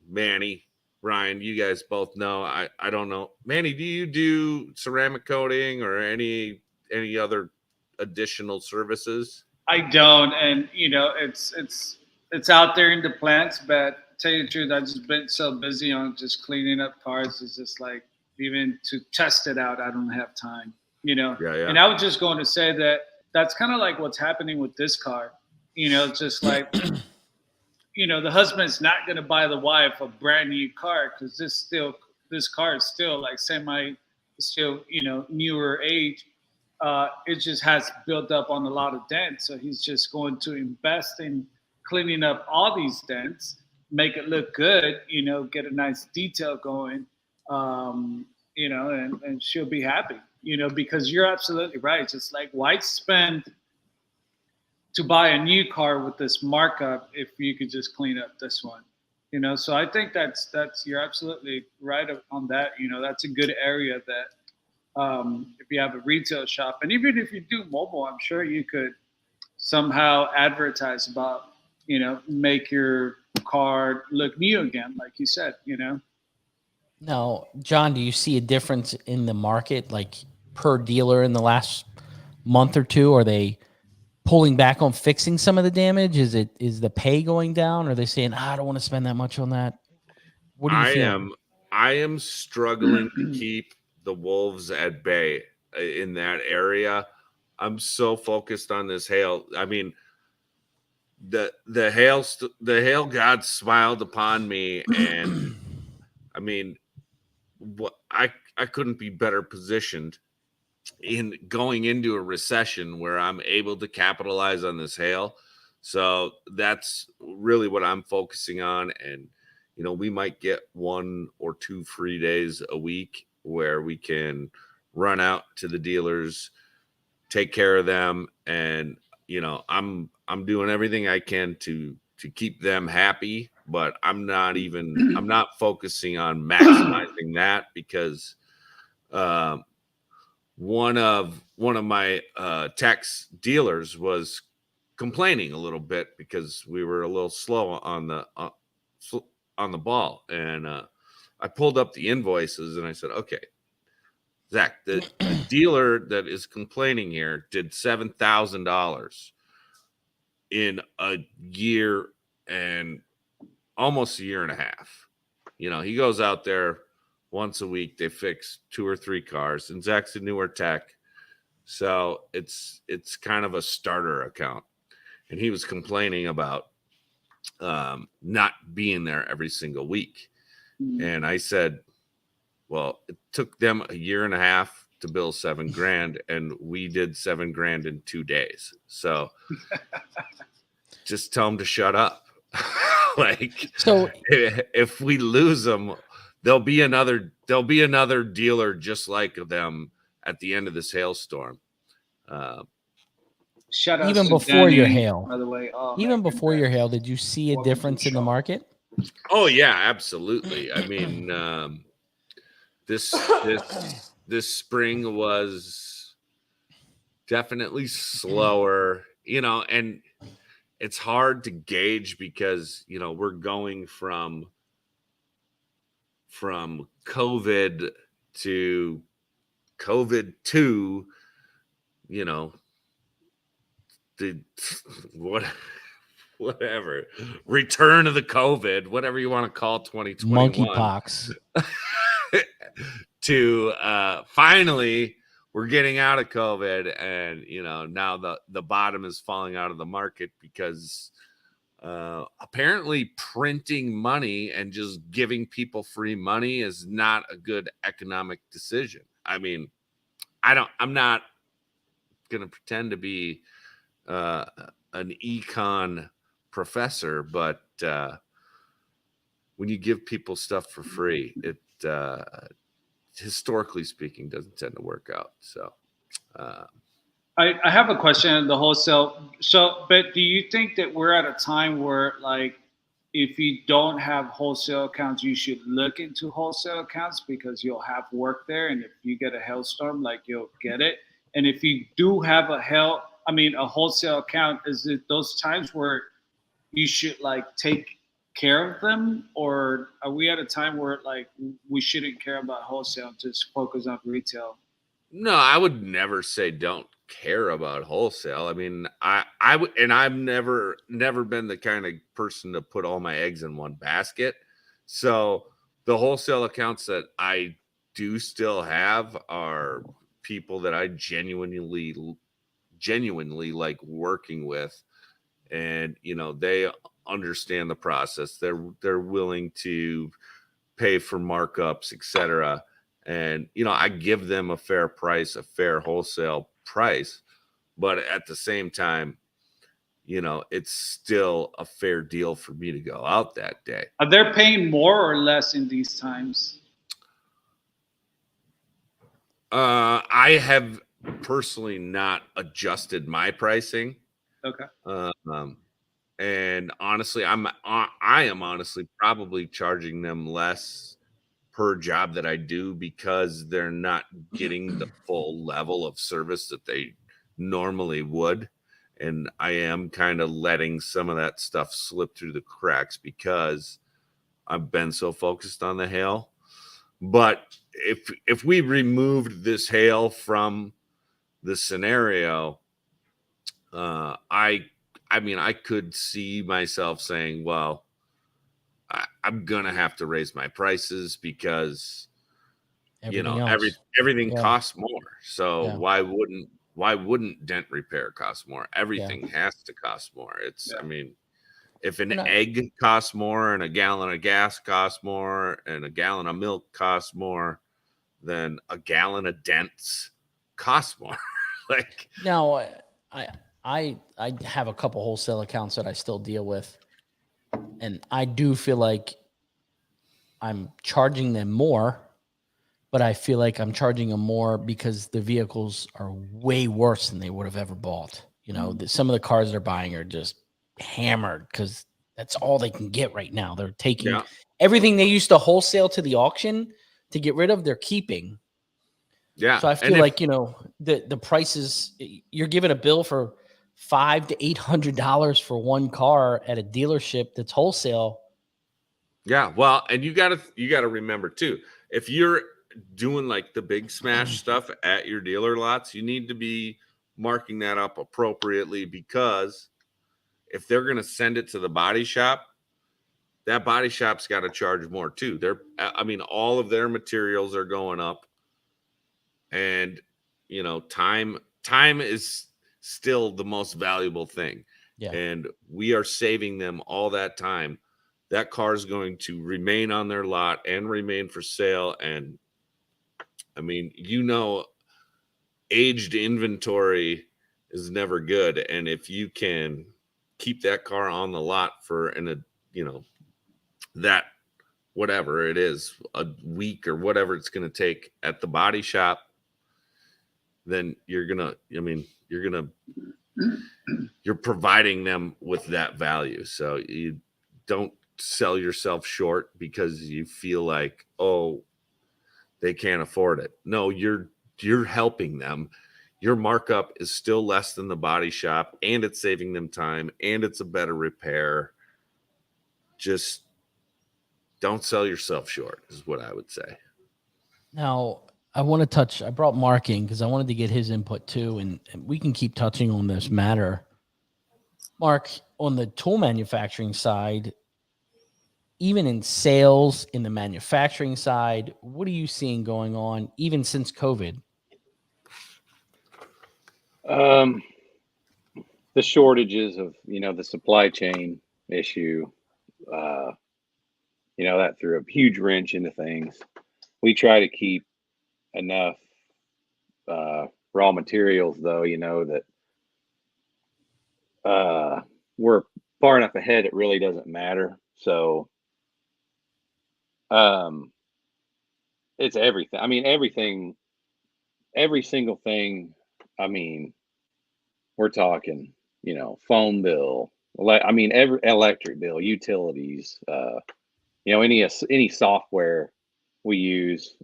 Manny, Ryan, you guys both know, I don't know. Manny, do you do ceramic coating or any other additional services? I don't, and you know, it's out there in the plants, but tell you the truth, I've just been so busy on just cleaning up cars. It's just like, even to test it out, I don't have time, you know. Yeah. And I was just going to say that that's kind of like what's happening with this car, you know, just like, you know, the husband's not going to buy the wife a brand new car because this car is still like still, you know, newer age. It just has built up on a lot of dents. So he's just going to invest in cleaning up all these dents, make it look good, you know, get a nice detail going, you know, and she'll be happy, you know, because you're absolutely right. Just like, why spend to buy a new car with this markup if you could just clean up this one, you know? So I think that's you're absolutely right on that. You know, that's a good area that, if you have a retail shop, and even if you do mobile, I'm sure you could somehow advertise about, you know, make your car look new again, like you said, you know. Now, John, do you see a difference in the market, like per dealer in the last month or two? Are they pulling back on fixing some of the damage? Is the pay going down? Are they saying, I don't want to spend that much on that? What do you feel? I am struggling to keep the wolves at bay in that area. I'm so focused on this hail. I mean, the hail god smiled upon me, and I mean, I couldn't be better positioned in going into a recession where I'm able to capitalize on this hail. So that's really what I'm focusing on. And, you know, we might get 1 or 2 free days a week where we can run out to the dealers, take care of them. And, you know, I'm doing everything I can to keep them happy, but I'm not focusing on maximizing that because, one of my tech's dealers was complaining a little bit because we were a little slow on the ball, and I pulled up the invoices and I said, okay, Zach, the dealer that is complaining here did $7,000 in a year and almost a year and a half. You know, he goes out there once a week, they fix 2 or 3 cars, and Zach's a newer tech. So it's kind of a starter account. And he was complaining about not being there every single week. And I said, well, it took them a year and a half to bill $7,000, and we did $7,000 in 2 days. So just tell them to shut up. Like, so if we lose them, there'll be another dealer just like them at the end of this hailstorm. Shout out even to before Danny, your hail, by the way. Oh, even before your hail, did you see a difference in the market? Oh yeah, absolutely. I mean, this spring was definitely slower, you know, and it's hard to gauge because, you know, we're going from COVID to COVID 2, you know, whatever, return of the COVID, whatever you want to call 2021. Monkeypox. To finally we're getting out of COVID, and now the bottom is falling out of the market because apparently printing money and just giving people free money is not a good economic decision. I mean, I'm not going to pretend to be an econ professor, but when you give people stuff for free, it historically speaking doesn't tend to work out. So I have a question on the wholesale. So, but do you think that we're at a time where, like, if you don't have wholesale accounts, you should look into wholesale accounts because you'll have work there, and if you get a hailstorm, like, you'll get it. And if you do have a wholesale account, is it those times where you should, like, take care of them, or are we at a time where, like, we shouldn't care about wholesale, just focus on retail? no, I would never say don't care about wholesale. I mean, I would, and I've never been the kind of person to put all my eggs in one basket. So the wholesale accounts that I do still have are people that I genuinely like working with, and they understand the process. They're willing to pay for markups, etc. And I give them a fair price, a fair wholesale price, but at the same time, it's still a fair deal for me to go out that day. Are they paying more or less in these times? I have personally not adjusted my pricing. Okay. And honestly, I am honestly probably charging them less per job that I do because they're not getting the full level of service that they normally would. And I am kind of letting some of that stuff slip through the cracks because I've been so focused on the hail. But if we removed this hail from the scenario, I mean, I could see myself saying, well, I'm gonna have to raise my prices because everything costs more. So why wouldn't dent repair cost more? Everything has to cost more. I mean, if an egg costs more and a gallon of gas costs more and a gallon of milk costs more, then a gallon of dents costs more. Like, now, I have a couple wholesale accounts that I still deal with, and I do feel like I'm charging them more, but I feel like I'm charging them more because the vehicles are way worse than they would have ever bought. Some of the cars they're buying are just hammered because that's all they can get right now. They're taking everything they used to wholesale to the auction to get rid of, they're keeping. Yeah. So I feel like, the prices, you're giving a bill for $500 to $800 for one car at a dealership that's wholesale. Yeah. Well, and you gotta remember too, if you're doing like the big smash stuff at your dealer lots, you need to be marking that up appropriately, because if they're going to send it to the body shop, that body shop's got to charge more too. All of their materials are going up, and time is still the most valuable thing. Yeah. And we are saving them all that time. That car is going to remain on their lot and remain for sale. And I mean, aged inventory is never good. And if you can keep that car on the lot for that, whatever it is, a week or whatever it's going to take at the body shop, then you're providing them with that value. So you don't sell yourself short because you feel like, oh, they can't afford it. No, you're helping them. Your markup is still less than the body shop, and it's saving them time, and it's a better repair. Just don't sell yourself short is what I would say. Now, I brought Mark in because I wanted to get his input too, and we can keep touching on this matter. Mark, on the tool manufacturing side, even in sales, in the manufacturing side, what are you seeing going on even since COVID? The shortages of, the supply chain issue, that threw a huge wrench into things. We try to keep enough raw materials, though, that we're far enough ahead, it really doesn't matter. So it's everything. I mean, everything, every single thing. I mean, we're talking, phone bill, every electric bill, utilities, any software we use,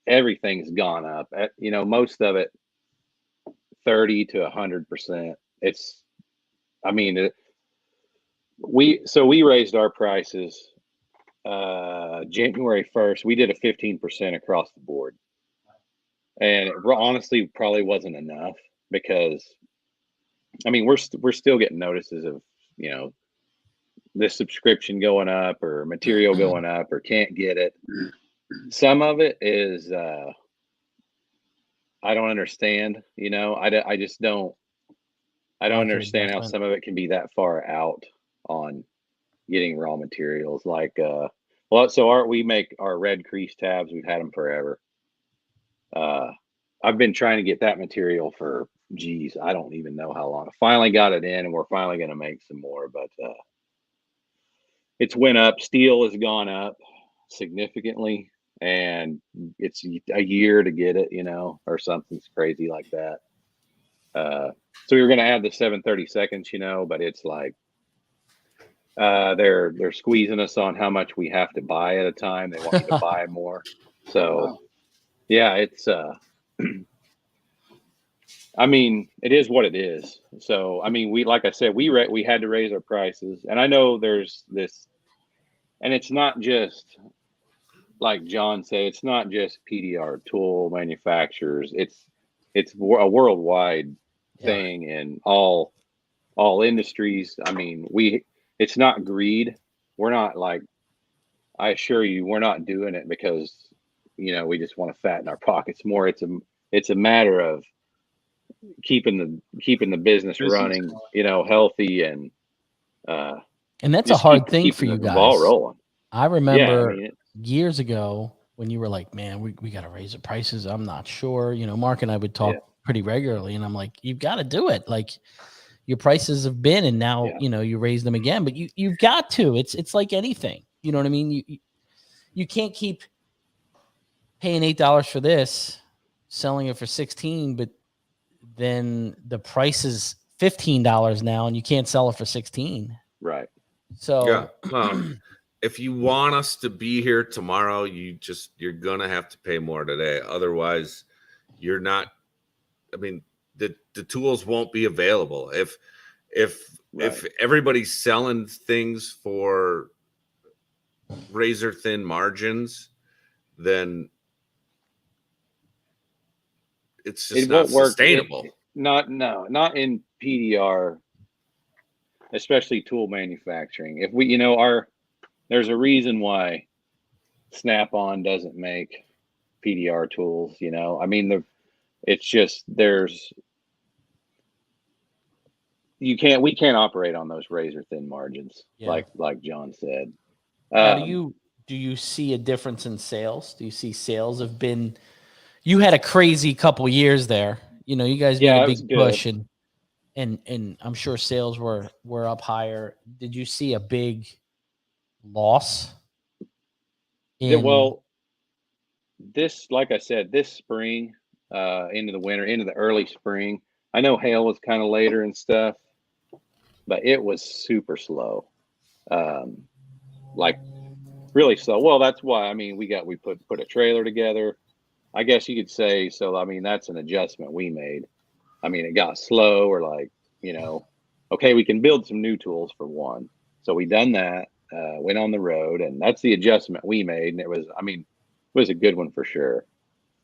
everything's gone up. Most of it 30 to 100%. We raised our prices January 1st. We did a 15% across the board, and it honestly probably wasn't enough because we're still getting notices of this subscription going up or material going up or can't get it. Some of it is I don't understand. I just don't. I don't understand how some of it can be that far out on getting raw materials. Like, we make our red crease tabs. We've had them forever. I've been trying to get that material for, I don't even know how long. I finally got it in, and we're finally going to make some more, but it's went up. Steel has gone up significantly, and it's a year to get it, or something crazy like that. So we were going to add the 7/32, but it's like they're squeezing us on how much we have to buy at a time. They want you to buy more. So yeah, it's it is what it is. So like I said, we had to raise our prices, and I know there's this, and it's not just like John said, it's not just PDR tool manufacturers. It's a worldwide thing in all industries. It's not greed. We're not like, I assure you, we're not doing it because we just want to fatten our pockets more. It's a matter of keeping the business running, healthy, and that's a hard thing for you the guys. ball rolling. I remember years ago when you were like, man, we got to raise the prices. I'm not sure. Mark and I would talk pretty regularly, and I'm like, you've got to do it. Like, your prices have been, and now, you raise them again, but you've got to. It's like anything. You know what I mean? You can't keep paying $8 for this, selling it for $16, but then the price is $15 now, and you can't sell it for $16. Right. So if you want us to be here tomorrow, you're gonna have to pay more today. Otherwise, you're not. The tools won't be available. If everybody's selling things for razor thin margins, then it's just not sustainable. Not in PDR, especially tool manufacturing. If we, there's a reason why Snap-on doesn't make PDR tools. It's just we can't operate on those razor thin margins, like John said. Now, do you see a difference in sales? Do you see sales have been? You had a crazy couple years there. You guys made a big push, and I'm sure sales were up higher. Did you see a big loss? Like I said, this spring, into the winter, into the early spring. I know hail was kind of later and stuff, but it was super slow, like really slow. Well, that's why we put a trailer together, I guess you could say. So that's an adjustment we made. It got slow, or okay, we can build some new tools for one. So we done that, went on the road, and that's the adjustment we made, and it was a good one for sure.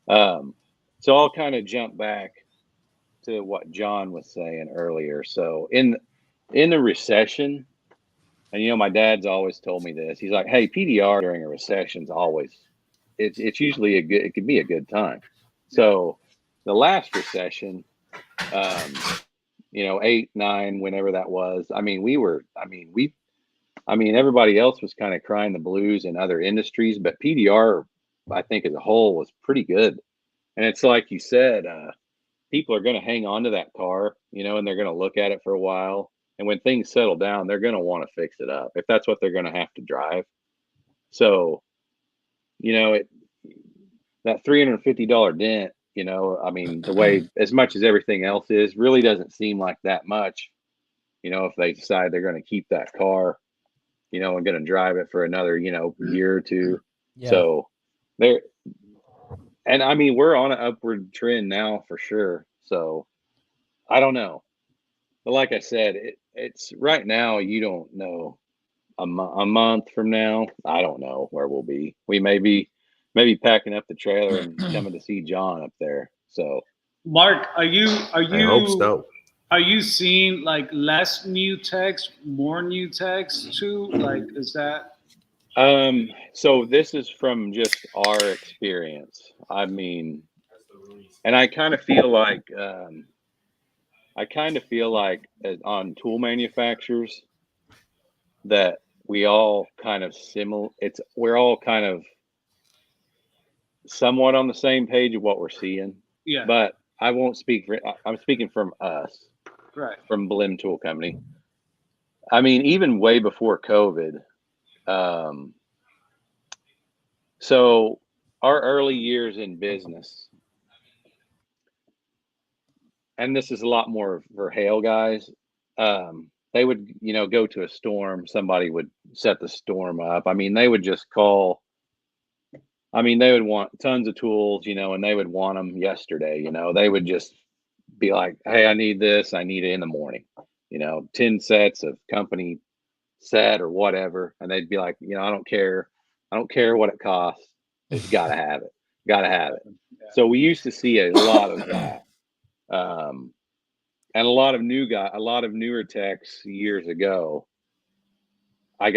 So I'll kind of jump back to what John was saying earlier. So in the recession, and my dad's always told me this. He's like, "Hey, PDR during a recession is always, it's usually it could be a good time." So the last recession, 8, 9, whenever that was. Everybody else was kind of crying the blues in other industries, but PDR, I think as a whole, was pretty good. And it's like you said, people are going to hang on to that car, and they're going to look at it for a while. And when things settle down, they're going to want to fix it up if that's what they're going to have to drive. So, that $350 dent, the way, as much as everything else is, really doesn't seem like that much, if they decide they're going to keep that car, and going to drive it for another, year or two. Yeah. So we're on an upward trend now for sure. So I don't know. But like I said, it's right now, you don't know a month from now. I don't know where we'll be. We may be packing up the trailer and coming to see John up there. So Mark, I hope so. Are you seeing like less new techs, more new techs too? Like, is that? So this is from just our experience. And I kind of feel like, on tool manufacturers that we all kind of we're all kind of somewhat on the same page of what we're seeing. Yeah. But I won't speak for, I'm speaking from us. Right. From Blim Tool Company. Even way before COVID. So our early years in business, and this is a lot more for hail guys. They would, go to a storm. Somebody would set the storm up. They would just call. They would want tons of tools, and they would want them yesterday. They would just be like, hey, I need this. I need it in the morning, 10 sets of company set or whatever. And they'd be like, I don't care. I don't care what it costs. It's got to have it. Got to have it. Yeah. So we used to see a lot of that. And a lot of newer techs years ago. We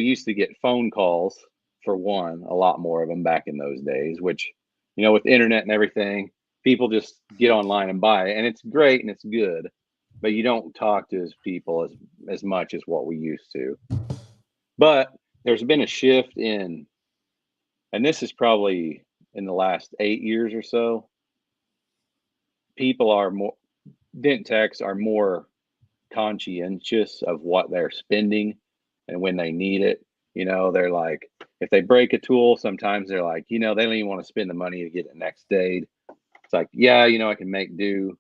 used to get phone calls for one, a lot more of them back in those days, which, with internet and everything, people just get online and buy it, and it's great and it's good, but you don't talk to people as much as what we used to. But there's been a shift and this is probably in the last 8 years or so. Dent techs are more conscientious of what they're spending and when they need it. They're like, if they break a tool, sometimes they're like, they don't even want to spend the money to get it next day. It's like, yeah, I can make do.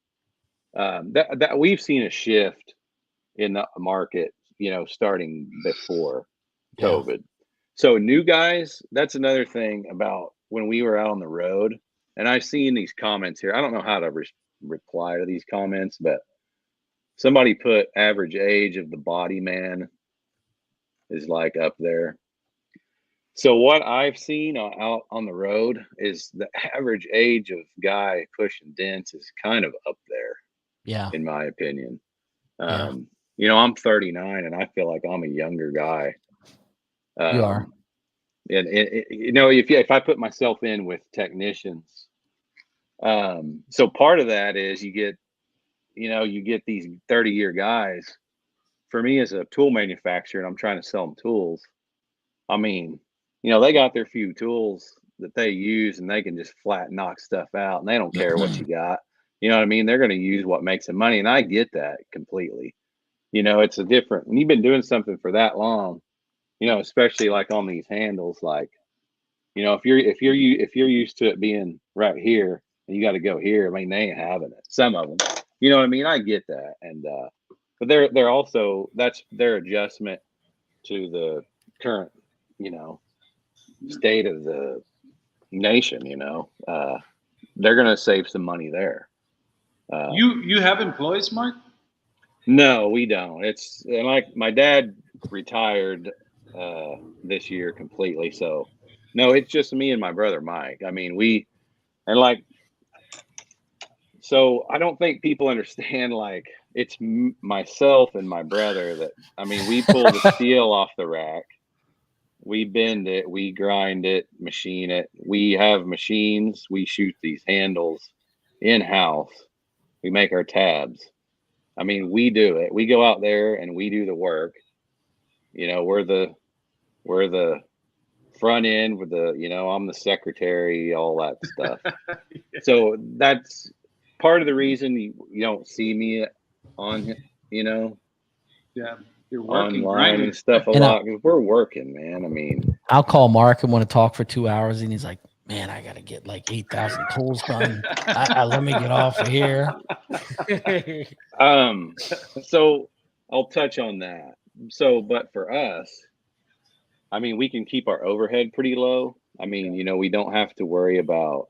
That we've seen a shift in the market, starting before COVID. Yeah. So new guys, that's another thing about when we were out on the road, and I've seen these comments here. I don't know how to reply to these comments, but somebody put average age of the body man is like up there. So what I've seen out on the road is the average age of guy pushing dents is kind of up there. Yeah. In my opinion. I'm 39 and I feel like I'm a younger guy. You are. And if I put myself in with technicians, so part of that is you get these 30-year guys. For me as a tool manufacturer, and I'm trying to sell them tools, they got their few tools that they use and they can just flat knock stuff out and they don't care what you got. You know what I mean? They're going to use what makes them money. And I get that completely. It's a different, when you've been doing something for that long, especially like on these handles, like, if you're used to it being right here and you got to go here, they ain't having it. Some of them, you know what I mean? I get that. And, but they're also, that's their adjustment to the current, state of the nation, they're going to save some money there. You have employees, Mark? No, we don't. It's like my dad retired this year completely. So no, it's just me and my brother, Mike. So I don't think people understand, like, it's myself and my brother that, we pull the steel off the rack. We bend it, we grind it, machine it. We have machines. We shoot these handles. in-house. We make our tabs. I mean, we do it. We go out there and we do the work. You know, we're the front end with the, you know, I'm the secretary, all that stuff. So that's part of the reason you don't see me on, you know, Yeah, you're working, online grinding. and stuff a And lot, because we're working, man. I mean, I'll call Mark and want to talk for 2 hours, and he's like, "Man, I gotta get like 8,000 tools done. Let me get off of here." so I'll touch on that. So, but for us, I mean, we can keep our overhead pretty low. I mean, you know, we don't have to worry about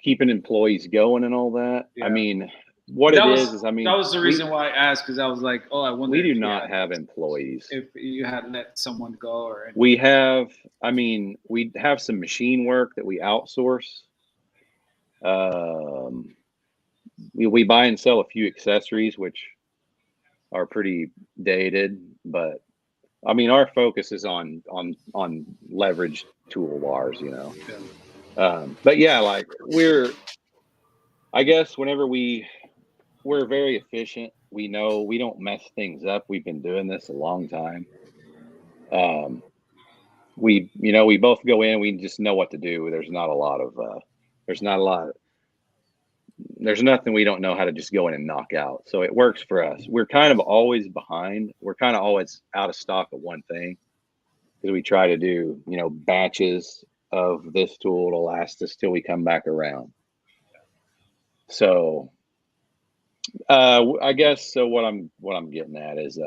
keeping employees going and all that. Yeah. I mean, what That it was- is I mean, that was the reason why I asked, because I was like, oh, I wonder. we do if you not had- have employees. If you had let someone go or anything. We have, I mean, we have some machine work that we outsource. We buy and sell a few accessories, which are pretty dated, but I mean, our focus is on leverage toolbars, you know. But yeah, like I guess whenever we're very efficient. We know we don't mess things up. We've been doing this a long time. We both go in, we just know what to do. There's nothing we don't know how to just go in and knock out. So it works for us. We're kind of always behind. We're kind of always out of stock of one thing, because we try to do, you know, batches of this tool to last us till we come back around. So I guess so what I'm getting at is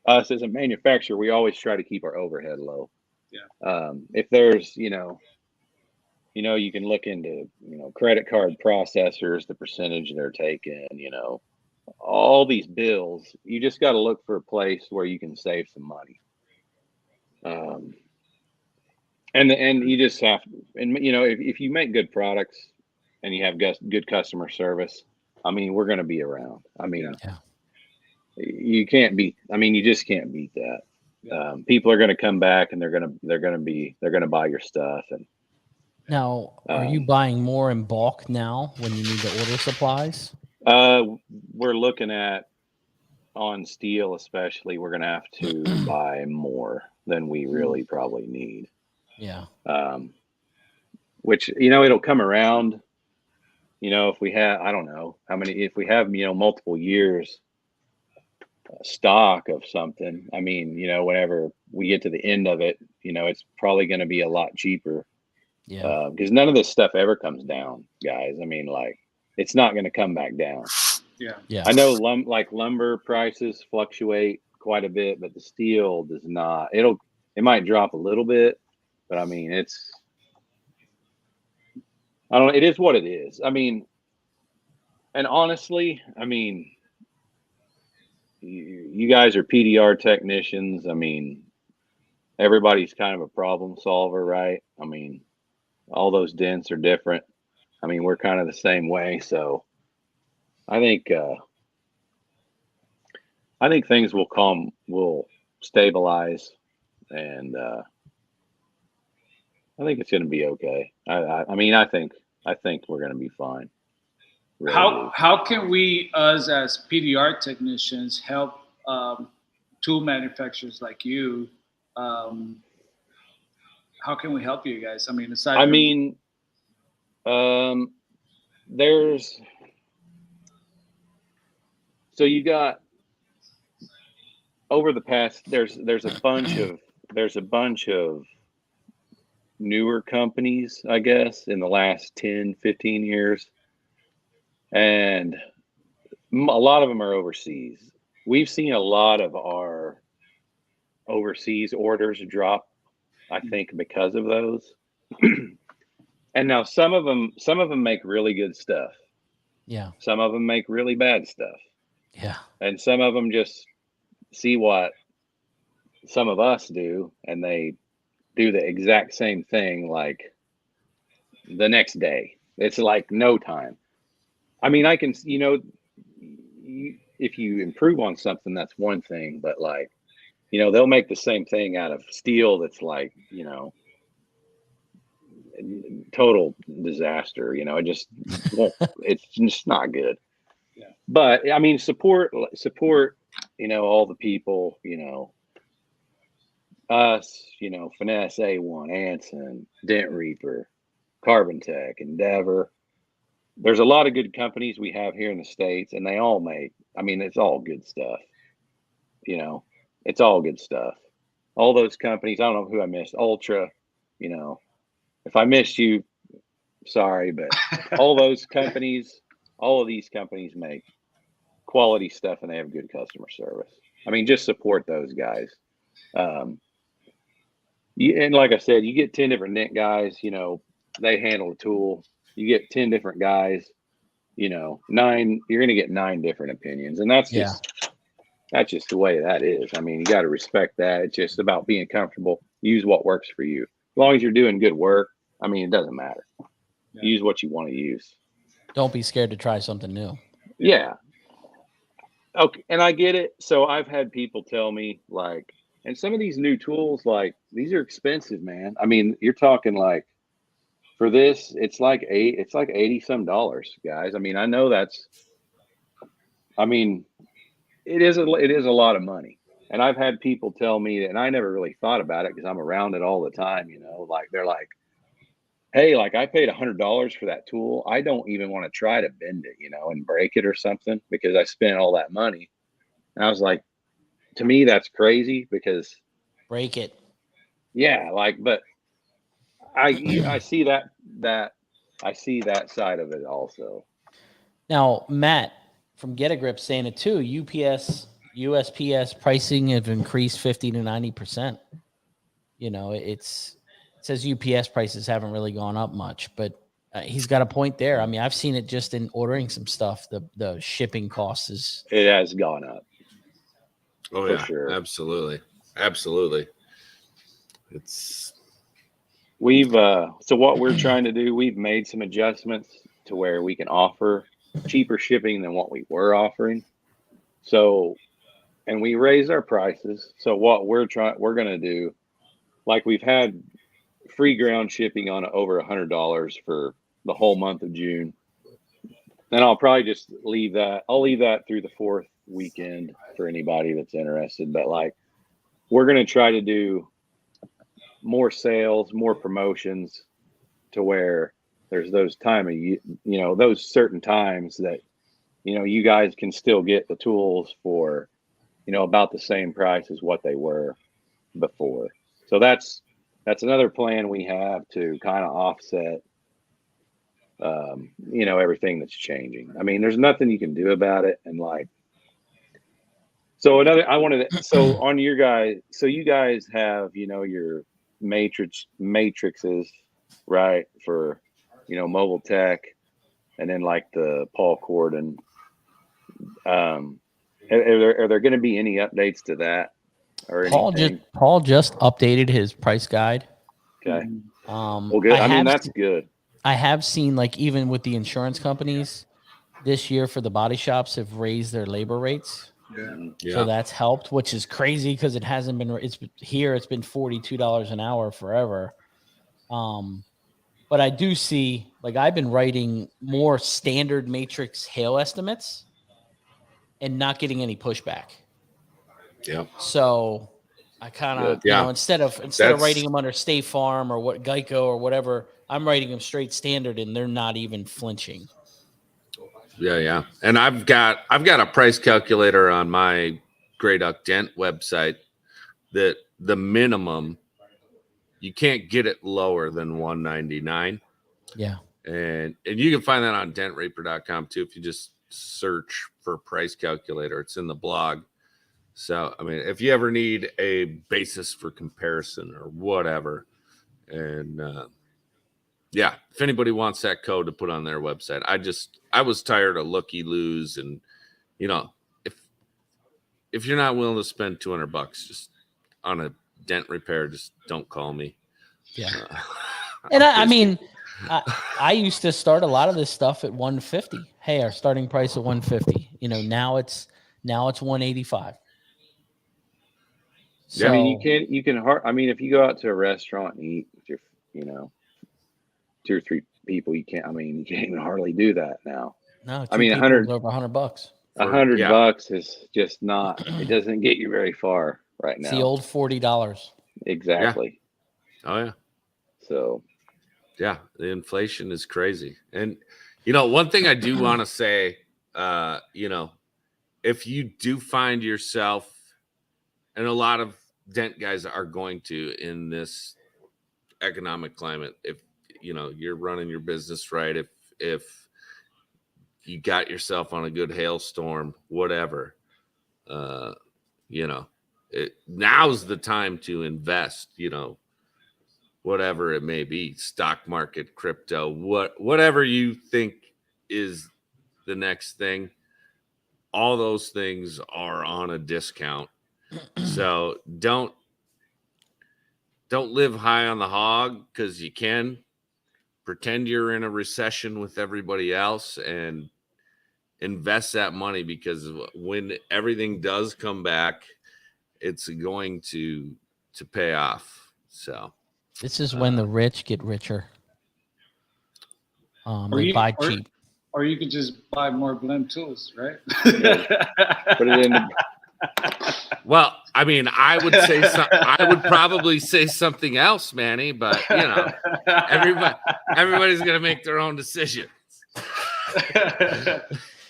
us as a manufacturer, we always try to keep our overhead low. Yeah. If there's, you can look into, credit card processors, the percentage they're taking, all these bills, you just got to look for a place where you can save some money. And you just have, if you make good products and you have good customer service, I mean, we're going to be around. I mean, yeah. You just can't beat that. Yeah. People are going to come back and they're going to buy your stuff. And Now, are you buying more in bulk now when you need to order supplies? We're looking at, on steel especially, we're going to have to buy more than we really probably need. Yeah. Which, it'll come around, if we have, I don't know how many, if we have, multiple years stock of something, I mean, whenever we get to the end of it, it's probably going to be a lot cheaper. Yeah. Because none of this stuff ever comes down, guys. I mean, like, it's not going to come back down. Yeah. Yeah. I know lumber prices fluctuate quite a bit, but the steel does not. It might drop a little bit, but I mean, I don't know. It is what it is. I mean, and honestly, I mean, you guys are PDR technicians. I mean, everybody's kind of a problem solver, right? I mean, all those dents are different. I mean, we're kind of the same way. So I think things will stabilize, and I think it's going to be okay. I mean, I think we're going to be fine. Really. How can we, us as PDR technicians, help tool manufacturers like you? How can we help you guys? I mean, so you got, over the past, there's a bunch of newer companies, I guess, in the last 10, 15 years. And a lot of them are overseas. We've seen a lot of our overseas orders drop, I think, because of those. And now some of them make really good stuff. Yeah. Some of them make really bad stuff. Yeah. And some of them just see what some of us do, and they do the exact same thing like the next day. It's like no time. I mean, I can, if you improve on something, that's one thing, but like, they'll make the same thing out of steel that's like, total disaster. You know, it just won't. It's just not good. Yeah. But I mean, support. You know, all the people. You know, us. You know, Finesse, A1, Anson, Dent Reaper, Carbon Tech, Endeavor. There's a lot of good companies we have here in the States, and they all make. I mean, it's all good stuff. You know, it's all good stuff. All those companies. I don't know who I missed. Ultra. You know, if I missed you, sorry, but all those companies, all of these companies make quality stuff and they have good customer service. I mean, just support those guys. And like I said, you get 10 different dent guys, you know, they handle a tool. You get 10 different guys, you know, you're going to get 9 different opinions. And that's just the way that is. I mean, you got to respect that. It's just about being comfortable. Use what works for you. As long as you're doing good work, I mean, it doesn't matter. Yeah. Use what you want to use. Don't be scared to try something new. Yeah. Okay. And I get it. So I've had people tell me like, and some of these new tools, like these are expensive, man. I mean, you're talking like for this, it's like $80 some, guys. I mean, I know it is a lot of money. And I've had people tell me, and I never really thought about it because I'm around it all the time, you know, like they're like, hey, like I paid $100 for that tool. I don't even want to try to bend it, you know, and break it or something because I spent all that money. And I was like, to me, that's crazy because break it. Yeah. Like, but I see I see that side of it also. Now, Matt from Get a Grip saying it too. USPS pricing have increased 50 to 90%. You know, it says UPS prices haven't really gone up much, but he's got a point there. I mean, I've seen it just in ordering some stuff. The shipping cost it has gone up. Oh yeah, sure. Absolutely. So what we're trying to do, we've made some adjustments to where we can offer cheaper shipping than what we were offering. So, and we raised our prices. So what we're going to do, like we've had free ground shipping on over $100 for the whole month of June. And I'll probably just leave that. I'll leave that through the 4th weekend for anybody that's interested. But like, we're going to try to do more sales, more promotions to where there's those those certain times that, you know, you guys can still get the tools for, you know, about the same price as what they were before. So that's another plan we have to kind of offset, you know, everything that's changing. I mean, there's nothing you can do about it. And like, so on your guys, so you guys have, you know, your matrices, right? For, you know, Mobile Tech and then like the Paul Corden. Are there going to be any updates to that or anything? Paul just updated his price guide. Okay. Well, good. I mean, that's good. I have seen, like, even with the insurance companies this year for the body shops have raised their labor rates. Yeah. So that's helped, which is crazy because it hasn't been. It's been $42 an hour forever. But I do see, like, I've been writing more standard matrix hail estimates and not getting any pushback. Yeah. So I kind of, you know, instead of writing them under State Farm or what Geico or whatever, I'm writing them straight standard and they're not even flinching. Yeah. And I've got a price calculator on my Grey Duck Dent website that the minimum you can't get it lower than $199. Yeah. And you can find that on dentreaper.com too if you just search for price calculator. It's in the blog. So, I mean, if you ever need a basis for comparison or whatever, and if anybody wants that code to put on their website, I was tired of looky-loos, and you know, if you're not willing to spend $200 just on a dent repair, just don't call me. Yeah. And I mean, I used to start a lot of this stuff at $150. Hey, our starting price at $150. You know, now it's $185. So, I mean, you can. I mean, if you go out to a restaurant and eat with your, you know, 2 or 3 people, you can't even hardly do that now. No, I mean, 100 over $100. $100 is just not, it doesn't get you very far right It's now. the old $40. Exactly. Oh yeah. So Yeah, the inflation is crazy. And one thing I do want to say, if you do find yourself, and a lot of dent guys are going to in this economic climate, if you're running your business right, if you got yourself on a good hailstorm, whatever, now's the time to invest, whatever it may be, stock market, crypto, whatever you think is the next thing. All those things are on a discount. So don't live high on the hog, because you can pretend you're in a recession with everybody else and invest that money, because when everything does come back, it's going to pay off. So This is when the rich get richer. They buy cheap. Or you could just buy more Glen tools, right? put it in. Well, I mean, I would probably say something else, Manny, but everybody's going to make their own decisions.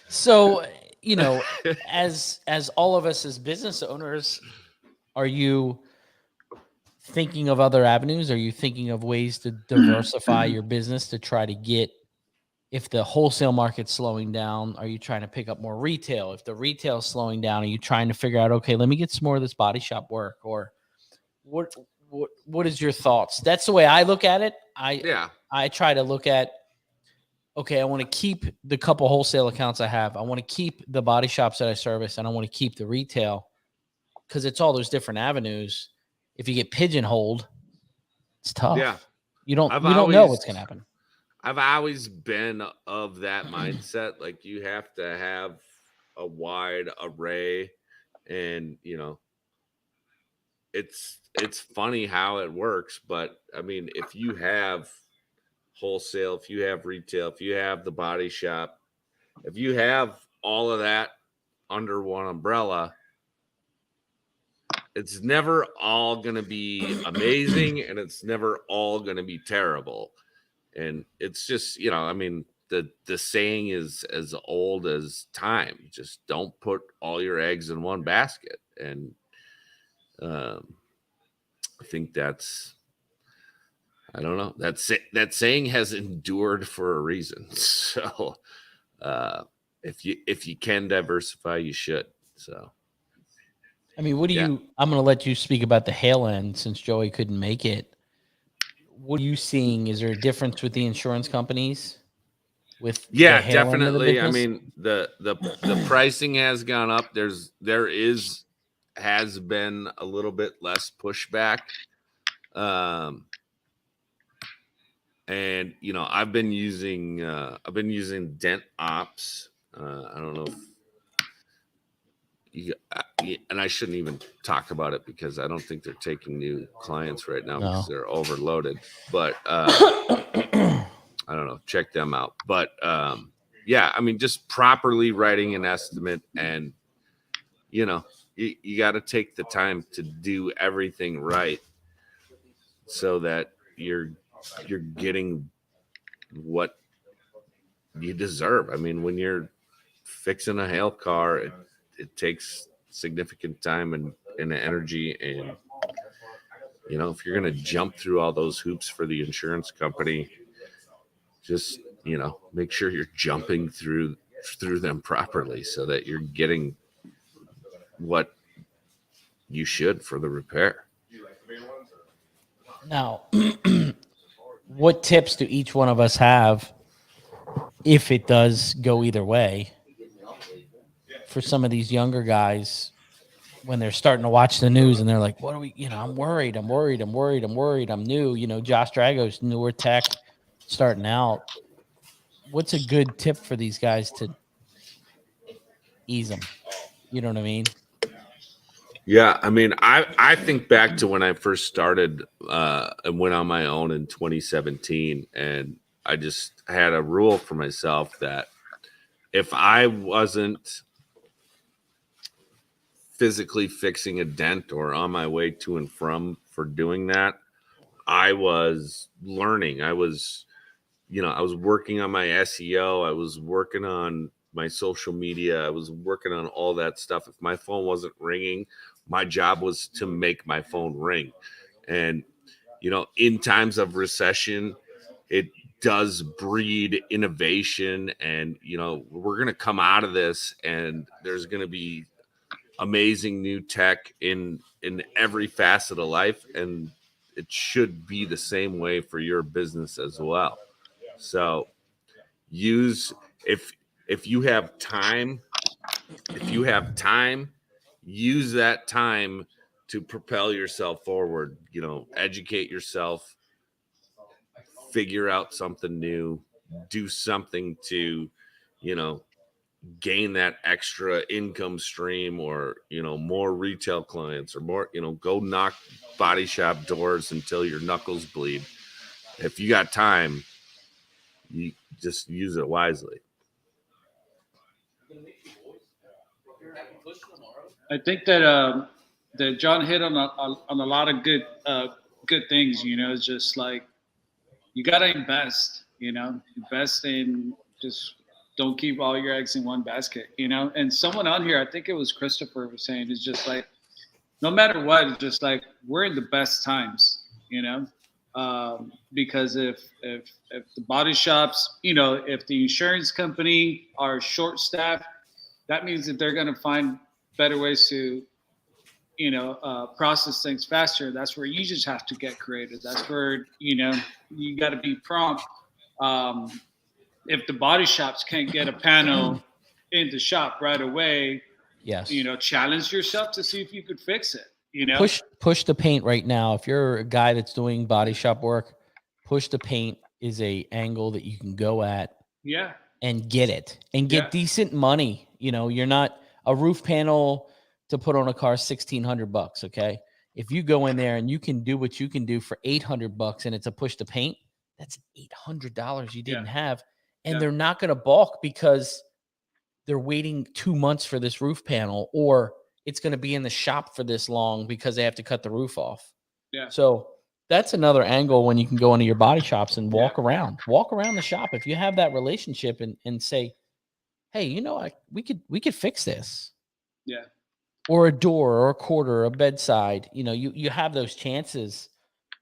So, as all of us as business owners, are you thinking of other avenues? Are you thinking of ways to diversify your business to try to get, if the wholesale market's slowing down, are you trying to pick up more retail? If the retail's slowing down, are you trying to figure out, okay, let me get some more of this body shop work? Or what is your thoughts? That's the way I look at it. I try to look at, okay, I want to keep the couple wholesale accounts I have. I want to keep the body shops that I service, and I want to keep the retail, because it's all those different avenues. If you get pigeonholed, it's tough. Yeah. You don't know what's going to happen. I've always been of that mindset. Like, you have to have a wide array, and it's funny how it works. But I mean, if you have wholesale, if you have retail, if you have the body shop, if you have all of that under one umbrella, it's never all going to be amazing, and it's never all going to be terrible. And it's just, the saying is as old as time. Just don't put all your eggs in one basket. And I think that's, I don't know, that saying has endured for a reason. So if you can diversify, you should. So I mean, I'm going to let you speak about the hail end, since Joey couldn't make it. What are you seeing? Is there a difference with the insurance companies? Definitely. I mean, the pricing has gone up. There has been a little bit less pushback. And I've been using Dent Ops. I don't know if and I shouldn't even talk about it, because I don't think they're taking new clients right now because they're overloaded. But I don't know. Check them out. But I mean, just properly writing an estimate, and you got to take the time to do everything right, so that you're getting what you deserve. I mean, when you're fixing a hail car, it takes significant time and energy, and if you're going to jump through all those hoops for the insurance company, just make sure you're jumping through them properly, so that you're getting what you should for the repair. Now, what tips do each one of us have if it does go either way, for some of these younger guys when they're starting to watch the news and they're like, what are we, I'm worried. I'm new, Josh Drago's newer tech starting out. What's a good tip for these guys to ease them? You know what I mean? Yeah. I mean, I think back to when I first started and went on my own in 2017, and I just had a rule for myself that if I wasn't physically fixing a dent or on my way to and from for doing that, I was learning. I was working on my SEO. I was working on my social media. I was working on all that stuff. If my phone wasn't ringing, my job was to make my phone ring. And, in times of recession, it does breed innovation. And, we're going to come out of this and there's going to be amazing new tech in every facet of life. And it should be the same way for your business as well. So use if you have time, use that time to propel yourself forward, educate yourself, figure out something new, do something to, gain that extra income stream, or, more retail clients, or more, go knock body shop doors until your knuckles bleed. If you got time, you just use it wisely. I think that John hit on a lot of good things. It's just like you gotta invest. Invest in, just don't keep all your eggs in one basket. And someone on here, I think it was Christopher, was saying, it's just like no matter what, it's just like we're in the best times. Because if the body shops, if the insurance company are short staffed, that means that they're going to find better ways to, process things faster. That's where you just have to get creative. That's where, you got to be prompt. If the body shops can't get a panel in the shop right away, yes, challenge yourself to see if you could fix it. Push the paint right now. If you're a guy that's doing body shop work, push the paint is a angle that you can go at. Yeah. And get it and get decent money. You're not a roof panel to put on a car, $1,600. Okay. If you go in there and you can do what you can do for $800 and it's a push to paint, that's $800 you didn't have. And they're not going to balk because they're waiting 2 months for this roof panel, or it's going to be in the shop for this long because they have to cut the roof off. Yeah. So that's another angle when you can go into your body shops and walk around the shop. If you have that relationship and say, hey, we could fix this. Yeah. Or a door or a quarter or a bedside, you have those chances.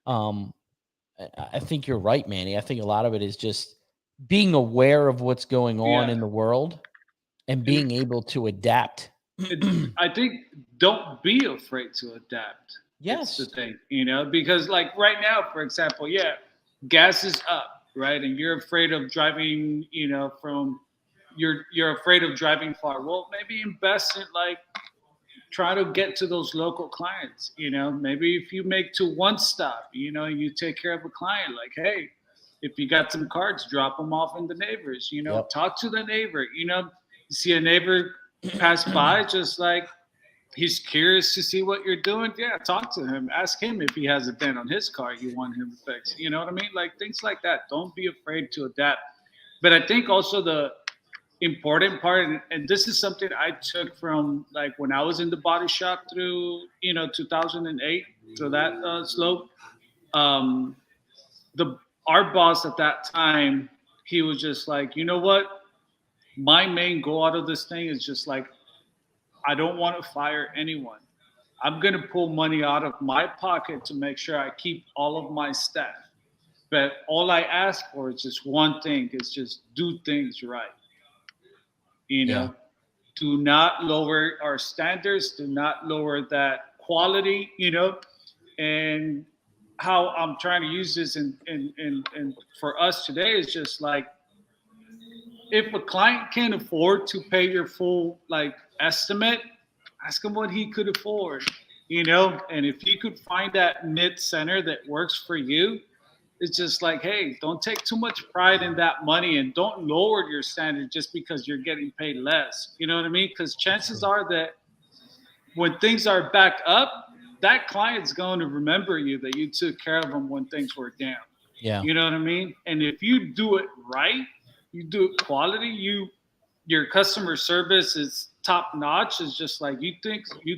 I think you're right, Manny. I think a lot of it is just being aware of what's going on in the world and being able to adapt. I think don't be afraid to adapt. Yes. That's the thing, because like right now, for example, gas is up, right? And you're afraid of driving, you're afraid of driving far. Well, maybe invest in try to get to those local clients, maybe if you make to one stop, you take care of a client, like, hey, if you got some cards, drop them off in the neighbors, talk to the neighbor, you see a neighbor pass by, just like, he's curious to see what you're doing. Yeah, talk to him. Ask him if he has a dent on his car you want him to fix. You know what I mean? Like things like that. Don't be afraid to adapt. But I think also the important part, and this is something I took from like when I was in the body shop through 2008 through that slope. Our boss at that time, he was just like, you know what? My main goal out of this thing is just like, I don't want to fire anyone. I'm going to pull money out of my pocket to make sure I keep all of my staff. But all I ask for is just one thing, is just do things right. Do not lower our standards, do not lower that quality, and how I'm trying to use this in for us today is just like, if a client can't afford to pay your full estimate, ask him what he could afford, and if you could find that mid center that works for you, it's just like, hey, don't take too much pride in that money and don't lower your standard just because you're getting paid less. You know what I mean? Because chances are that when things are back up, that client's going to remember you, that you took care of them when things were down. Yeah. You know what I mean? And if you do it right, you do it quality, your customer service is top notch. It's just like you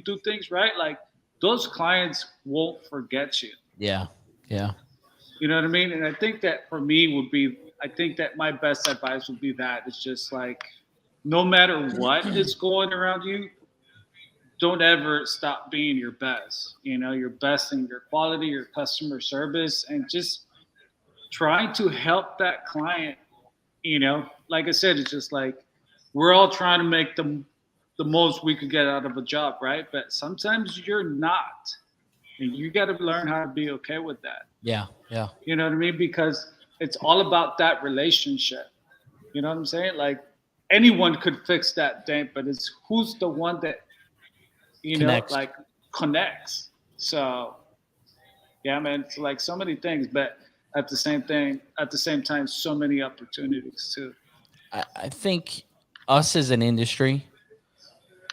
do things right, like those clients won't forget you. Yeah. Yeah. You know what I mean? And I think that for me I think that my best advice would be that it's just like no matter what is going around you, don't ever stop being your best. You know, your best in your quality, your customer service, and just trying to help that client. You know, like I said, it's just like we're all trying to make the most we could get out of a job, right? But sometimes you're not, and you got to learn how to be okay with that. Yeah. Yeah. You know what I mean? Because it's all about that relationship. You know what I'm saying? Like anyone could fix that dent, but it's who's the one that Connects. like connects. So yeah, man, it's like so many things, but at the same time, so many opportunities too. I think us as an industry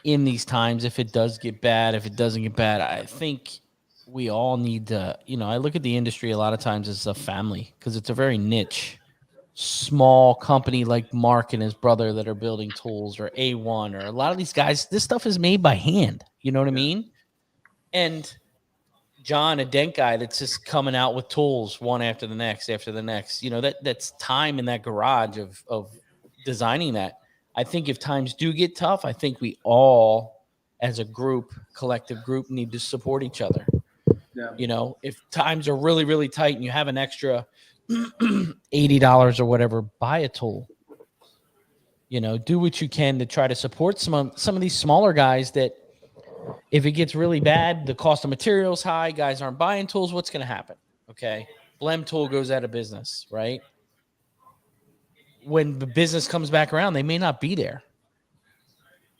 in these times, if it does get bad, if it doesn't get bad, I think we all need to, I look at the industry a lot of times as a family because it's a very niche, small company like Mark and his brother that are building tools, or A1, or a lot of these guys. This stuff is made by hand. You know what I mean? And John, a dent guy that's just coming out with tools one after the next, that's time in that garage of designing that. I think if times do get tough, I think we all as a group, collective group, need to support each other. Yeah. If times are really, really tight and you have an extra $80 or whatever, buy a tool. Do what you can to try to support some of these smaller guys that if it gets really bad, the cost of materials high, guys aren't buying tools, what's going to happen? Okay. Blem Tool goes out of business, right? When the business comes back around, they may not be there.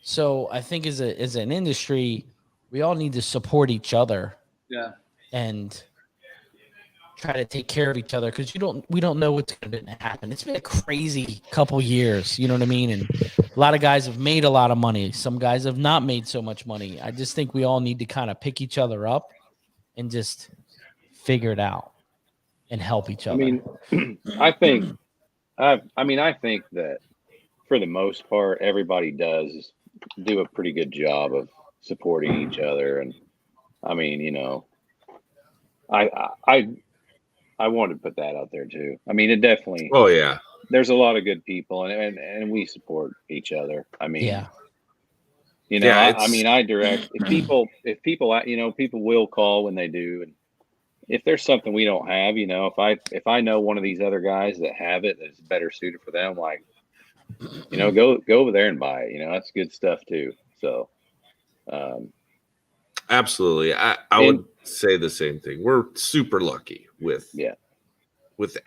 So I think as an industry, we all need to support each other. Yeah. And try to take care of each other because we don't know what's going to happen. It's been a crazy couple years, you know what I mean? And a lot of guys have made a lot of money. Some guys have not made so much money. I just think we all need to kind of pick each other up and just figure it out and help each other. I mean, I think that for the most part, everybody does do a pretty good job of supporting each other. And I mean, I wanted to put that out there too. I mean, it definitely. Oh yeah. There's a lot of good people, and we support each other. I mean, yeah. I mean, I direct if people, people will call when they do, and if there's something we don't have, if I know one of these other guys that have it that's better suited for them, like, go over there and buy it. That's good stuff too. So, absolutely, I would say the same thing. We're super lucky with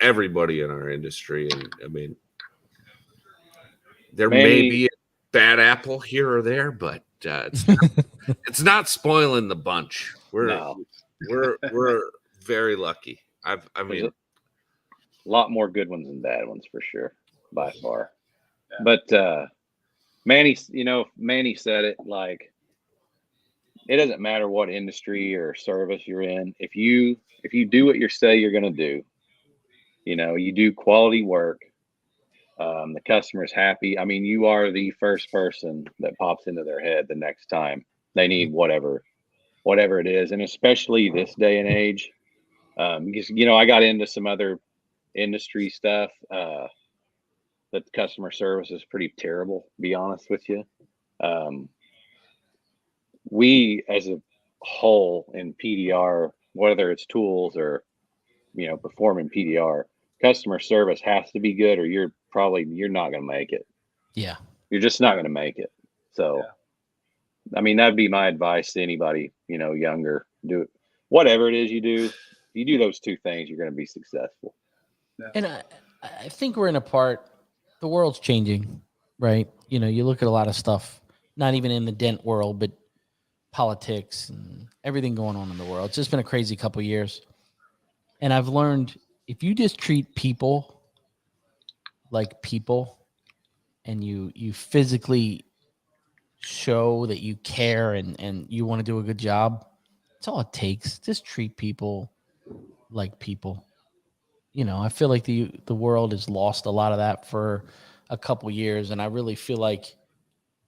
everybody in our industry, and I mean, there may be a bad apple here or there, but it's not spoiling the bunch. We're very lucky. I mean, a lot more good ones than bad ones for sure, by far. Yeah. But Manny said it, like, it doesn't matter what industry or service you're in. If you do what you say you're going to do, you do quality work, the customer's happy. I mean, you are the first person that pops into their head the next time they need whatever it is. And especially this day and age, because, I got into some other industry stuff, that customer service is pretty terrible, to be honest with you. We as a whole in PDR, whether it's tools or, performing PDR, customer service has to be good, or you're not going to make it. Yeah. You're just not going to make it. So, I mean, that'd be my advice to anybody, younger. Do it. Whatever it is you do, if you do those two things, you're going to be successful. Yeah. And I think we're in a part, the world's changing, right? You look at a lot of stuff, not even in the dent world, but politics and everything going on in the world. It's just been a crazy couple of years. And I've learned if you just treat people like people and you physically show that you care and you want to do a good job, that's all it takes. Just treat people like people. I feel like the world has lost a lot of that for a couple years, and I really feel like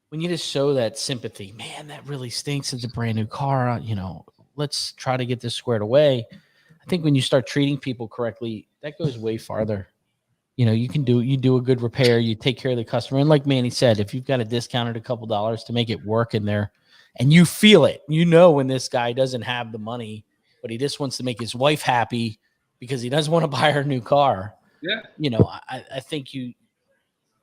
when you just show that sympathy, man, that really stinks. It's a brand new car. Let's try to get this squared away. I think when you start treating people correctly, that goes way farther. You do a good repair, you take care of the customer. And like Manny said, if you've got to discount it a couple dollars to make it work in there and you feel it, when this guy doesn't have the money, but he just wants to make his wife happy because he doesn't want to buy her a new car. Yeah. I think you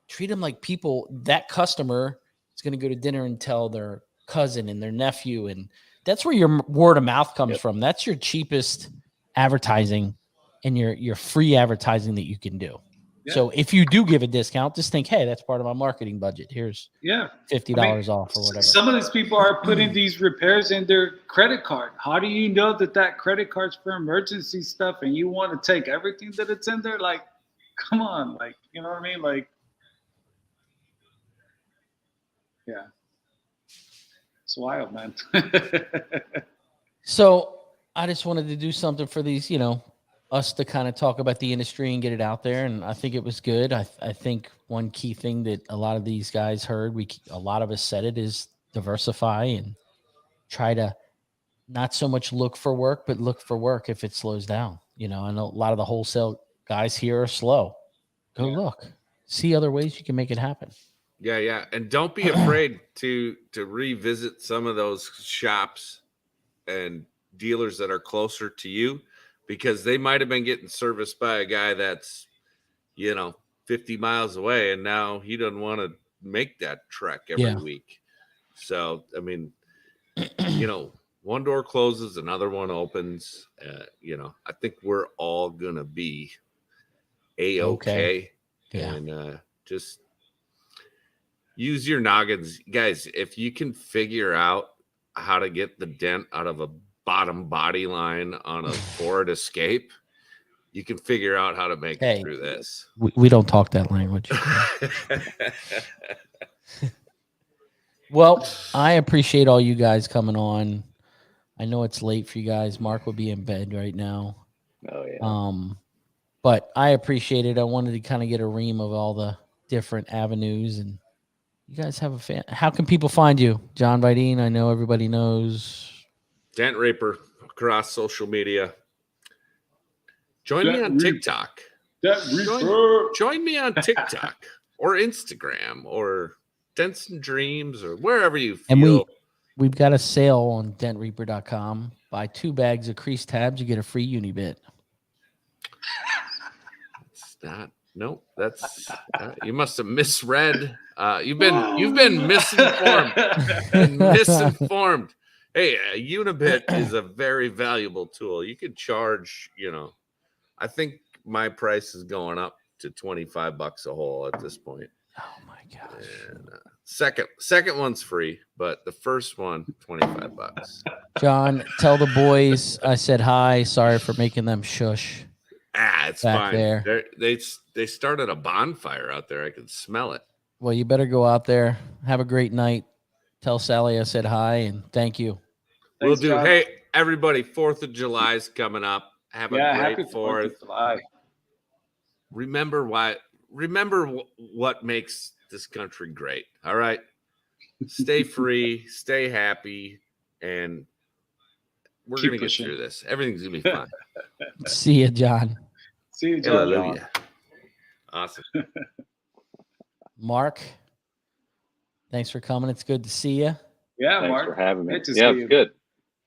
treat them like people. That customer is going to go to dinner and tell their cousin and their nephew. And that's where your word of mouth comes from. That's your cheapest advertising and your free advertising that you can do. Yeah. So if you do give a discount, just think, hey, that's part of my marketing budget. Here's $50 off or whatever. Some of these people are putting these repairs in their credit card. How do you know that credit card's for emergency stuff and you want to take everything that it's in there? Like, come on. Like, you know what I mean? Like, yeah. It's wild, man. So I just wanted to do something for these, us to kind of talk about the industry and get it out there. And I think it was good. I think one key thing that a lot of these guys heard, a lot of us said it, is diversify and try to not so much look for work, but look for work if it slows down. I know a lot of the wholesale guys here are slow. Go look, see other ways you can make it happen. Yeah. Yeah. And don't be afraid to revisit some of those shops and dealers that are closer to you, because they might have been getting serviced by a guy that's, 50 miles away, and now he doesn't want to make that trek every week. So, I mean, one door closes, another one opens. I think we're all going to be A-okay. Yeah. And just use your noggins. Guys, if you can figure out how to get the dent out of a bottom body line on a Ford Escape, you can figure out how to make it through this. We don't talk that language. Well, I appreciate all you guys coming on. I know it's late for you guys. Mark will be in bed right now. Oh yeah. But I appreciate it. I wanted to kind of get a ream of all the different avenues, and you guys have a fan. How can people find you? John Vidine, I know everybody knows. Dent Reaper across social media. Join me on TikTok. Join me on TikTok or Instagram or Dents and Dreams or wherever you feel. And we've got a sale on dentreaper.com. Buy 2 bags of crease tabs, you get a free Unibit. It's not. Nope. That's you must have misread. You've been misinformed. Misinformed. Hey, a Unibit is a very valuable tool. You could charge, I think my price is going up to $25 a hole at this point. Oh my gosh. And, second one's free, but the first one, $25. John, tell the boys I said hi. Sorry for making them shush. It's fine. There. They started a bonfire out there. I can smell it. Well, you better go out there. Have a great night. Tell Sally I said hi and thank you. We'll do. John. Hey, everybody, 4th of July is coming up. Have a great 4th of July. Remember what makes this country great. All right. Stay free, stay happy, and we're going to get through this. Everything's going to be fine. See you, John. See you, John. Hallelujah. Awesome. Mark, thanks for coming. It's good to see you. Yeah, thanks Mark. for having me. Yeah, it's good.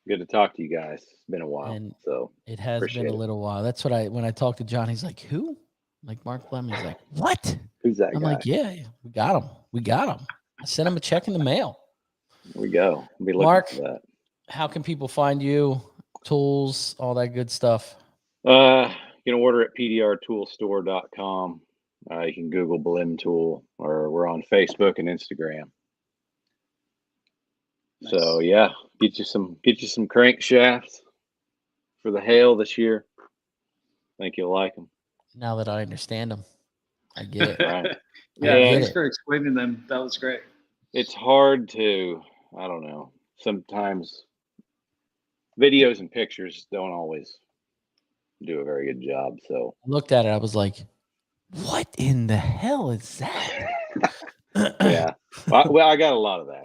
Good to talk to you guys. It's been a while. And so it has been a little while. That's what when I talked to John, he's like, who? I'm like Mark Fleming. He's like, what? Who's that guy? I'm like, yeah, we got him. I sent him a check in the mail. There we go. Be looking Mark, for that. How can people find you? Tools, all that good stuff. You can order at pdrtoolstore.com. You can Google Blim Tool, or we're on Facebook and Instagram. Nice. So yeah, get you some crankshafts for the hail this year. Think you'll like them. Now that I understand them, I get it. Right. Thanks for explaining them. That was great. It's hard to, I don't know. Sometimes videos and pictures don't always do a very good job. So I looked at it. I was like, what in the hell is that? yeah, well, I got a lot of that.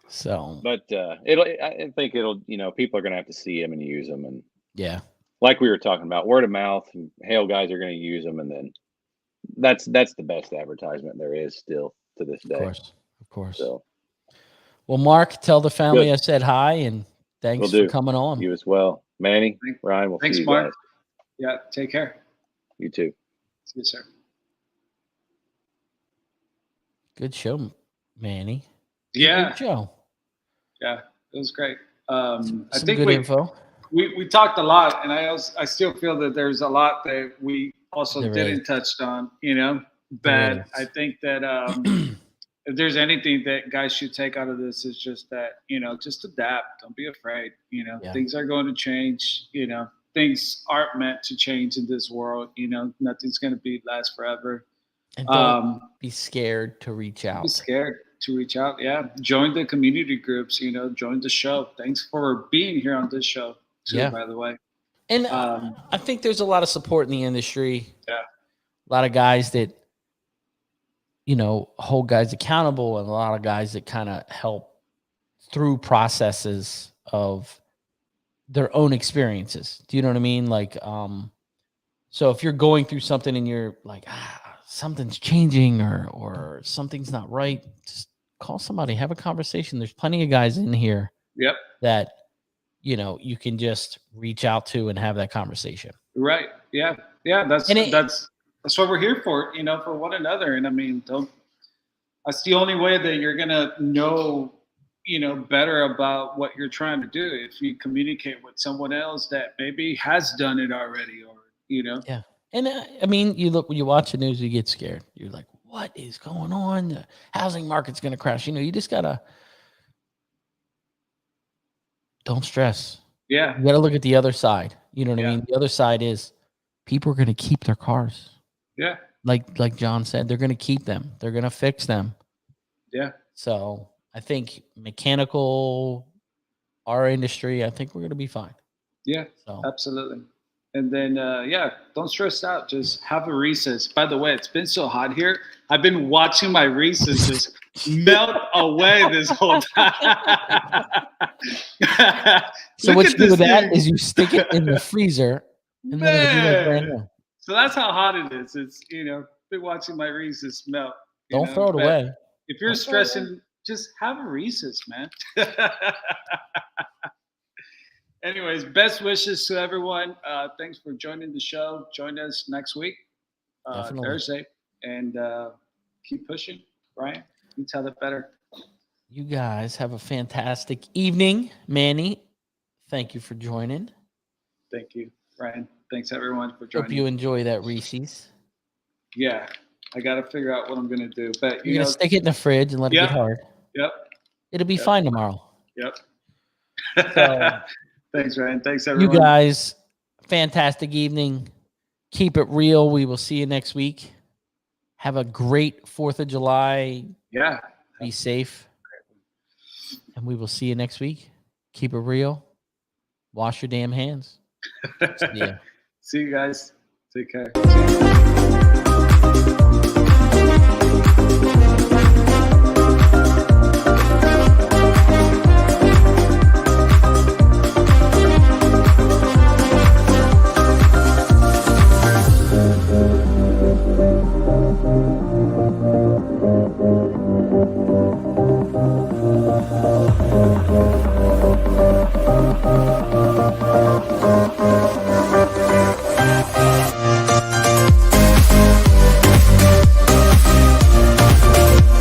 So, But I think it'll, people are going to have to see them and use them. And yeah, like we were talking about, word of mouth and hail guys are going to use them. And then that's the best advertisement there is still to this day. of course. So, well, Mark, tell the family Good. I said hi and thanks Will for do. coming on. You as well. Manny, Ryan, we'll Thanks, see you Mark. guys. Yeah, take care. You too. See you, sir. Good show, Manny. Yeah, Good show. yeah, it was great. I Some think good info. we talked a lot, and I still feel that there's a lot that we also There didn't is. touch on. There But is. I think that if there's anything that guys should take out of this is just that just adapt. Don't be afraid. Yeah. Things are going to change. Things aren't meant to change in this world. Nothing's going to last forever. And don't be scared to reach out. Be scared to reach out. Yeah. Join the community groups, join the show. Thanks for being here on this show too, Yeah. by the way. And I think there's a lot of support in the industry. Yeah. A lot of guys that, hold guys accountable, and a lot of guys that kind of help through processes of their own experiences. Do you know what I mean? Like, so if you're going through something and you're like, something's changing or something's not right, just call somebody, have a conversation. There's plenty of guys in here Yep. that, you can just reach out to and have that conversation. Right. Yeah. Yeah. That's what we're here for, for one another. And I mean, that's the only way that you're going to know, better about what you're trying to do. If you communicate with someone else that maybe has done it already, or, Yeah. And I mean, when you watch the news, you get scared. You're like, what is going on? The housing market's going to crash. You just got to, don't stress. Yeah. You got to look at the other side. You know what Yeah. I mean? The other side is people are going to keep their cars. Yeah. Like John said, they're going to keep them. They're going to fix them. Yeah. So I think mechanical, our industry, I think we're going to be fine. Yeah. So Absolutely. And then, don't stress out. Just have a recess. By the way, it's been so hot here. I've been watching my Reese's just melt away this whole time. So Look what at you do with this that thing. is you stick it in the freezer, and then it'll be like brand Man. new. So that's how hot it is. It's, been watching my Reese's melt. Don't throw it but away. If you're Don't throw it away. stressing, just have a Reese's, man. Anyways, best wishes to everyone. Thanks for joining the show. Join us next week, Definitely. Thursday, and keep pushing. Ryan, you tell it better. You guys have a fantastic evening. Manny, thank you for joining. Thank you, Ryan. Thanks everyone for Hope joining. you enjoy that Reese's. Yeah, I got to figure out what I'm gonna do, but You're going to stick it in the fridge and let it Yep. get hard. Yep, It'll be Yep. fine tomorrow. yep. So, Thanks, Ryan. Thanks everyone. you guys, fantastic evening. Keep it real. We will see you next week. Have a great 4th of July. Yeah. Be safe. And we will see you next week. Keep it real. Wash your damn hands. See ya. See you guys. Take care.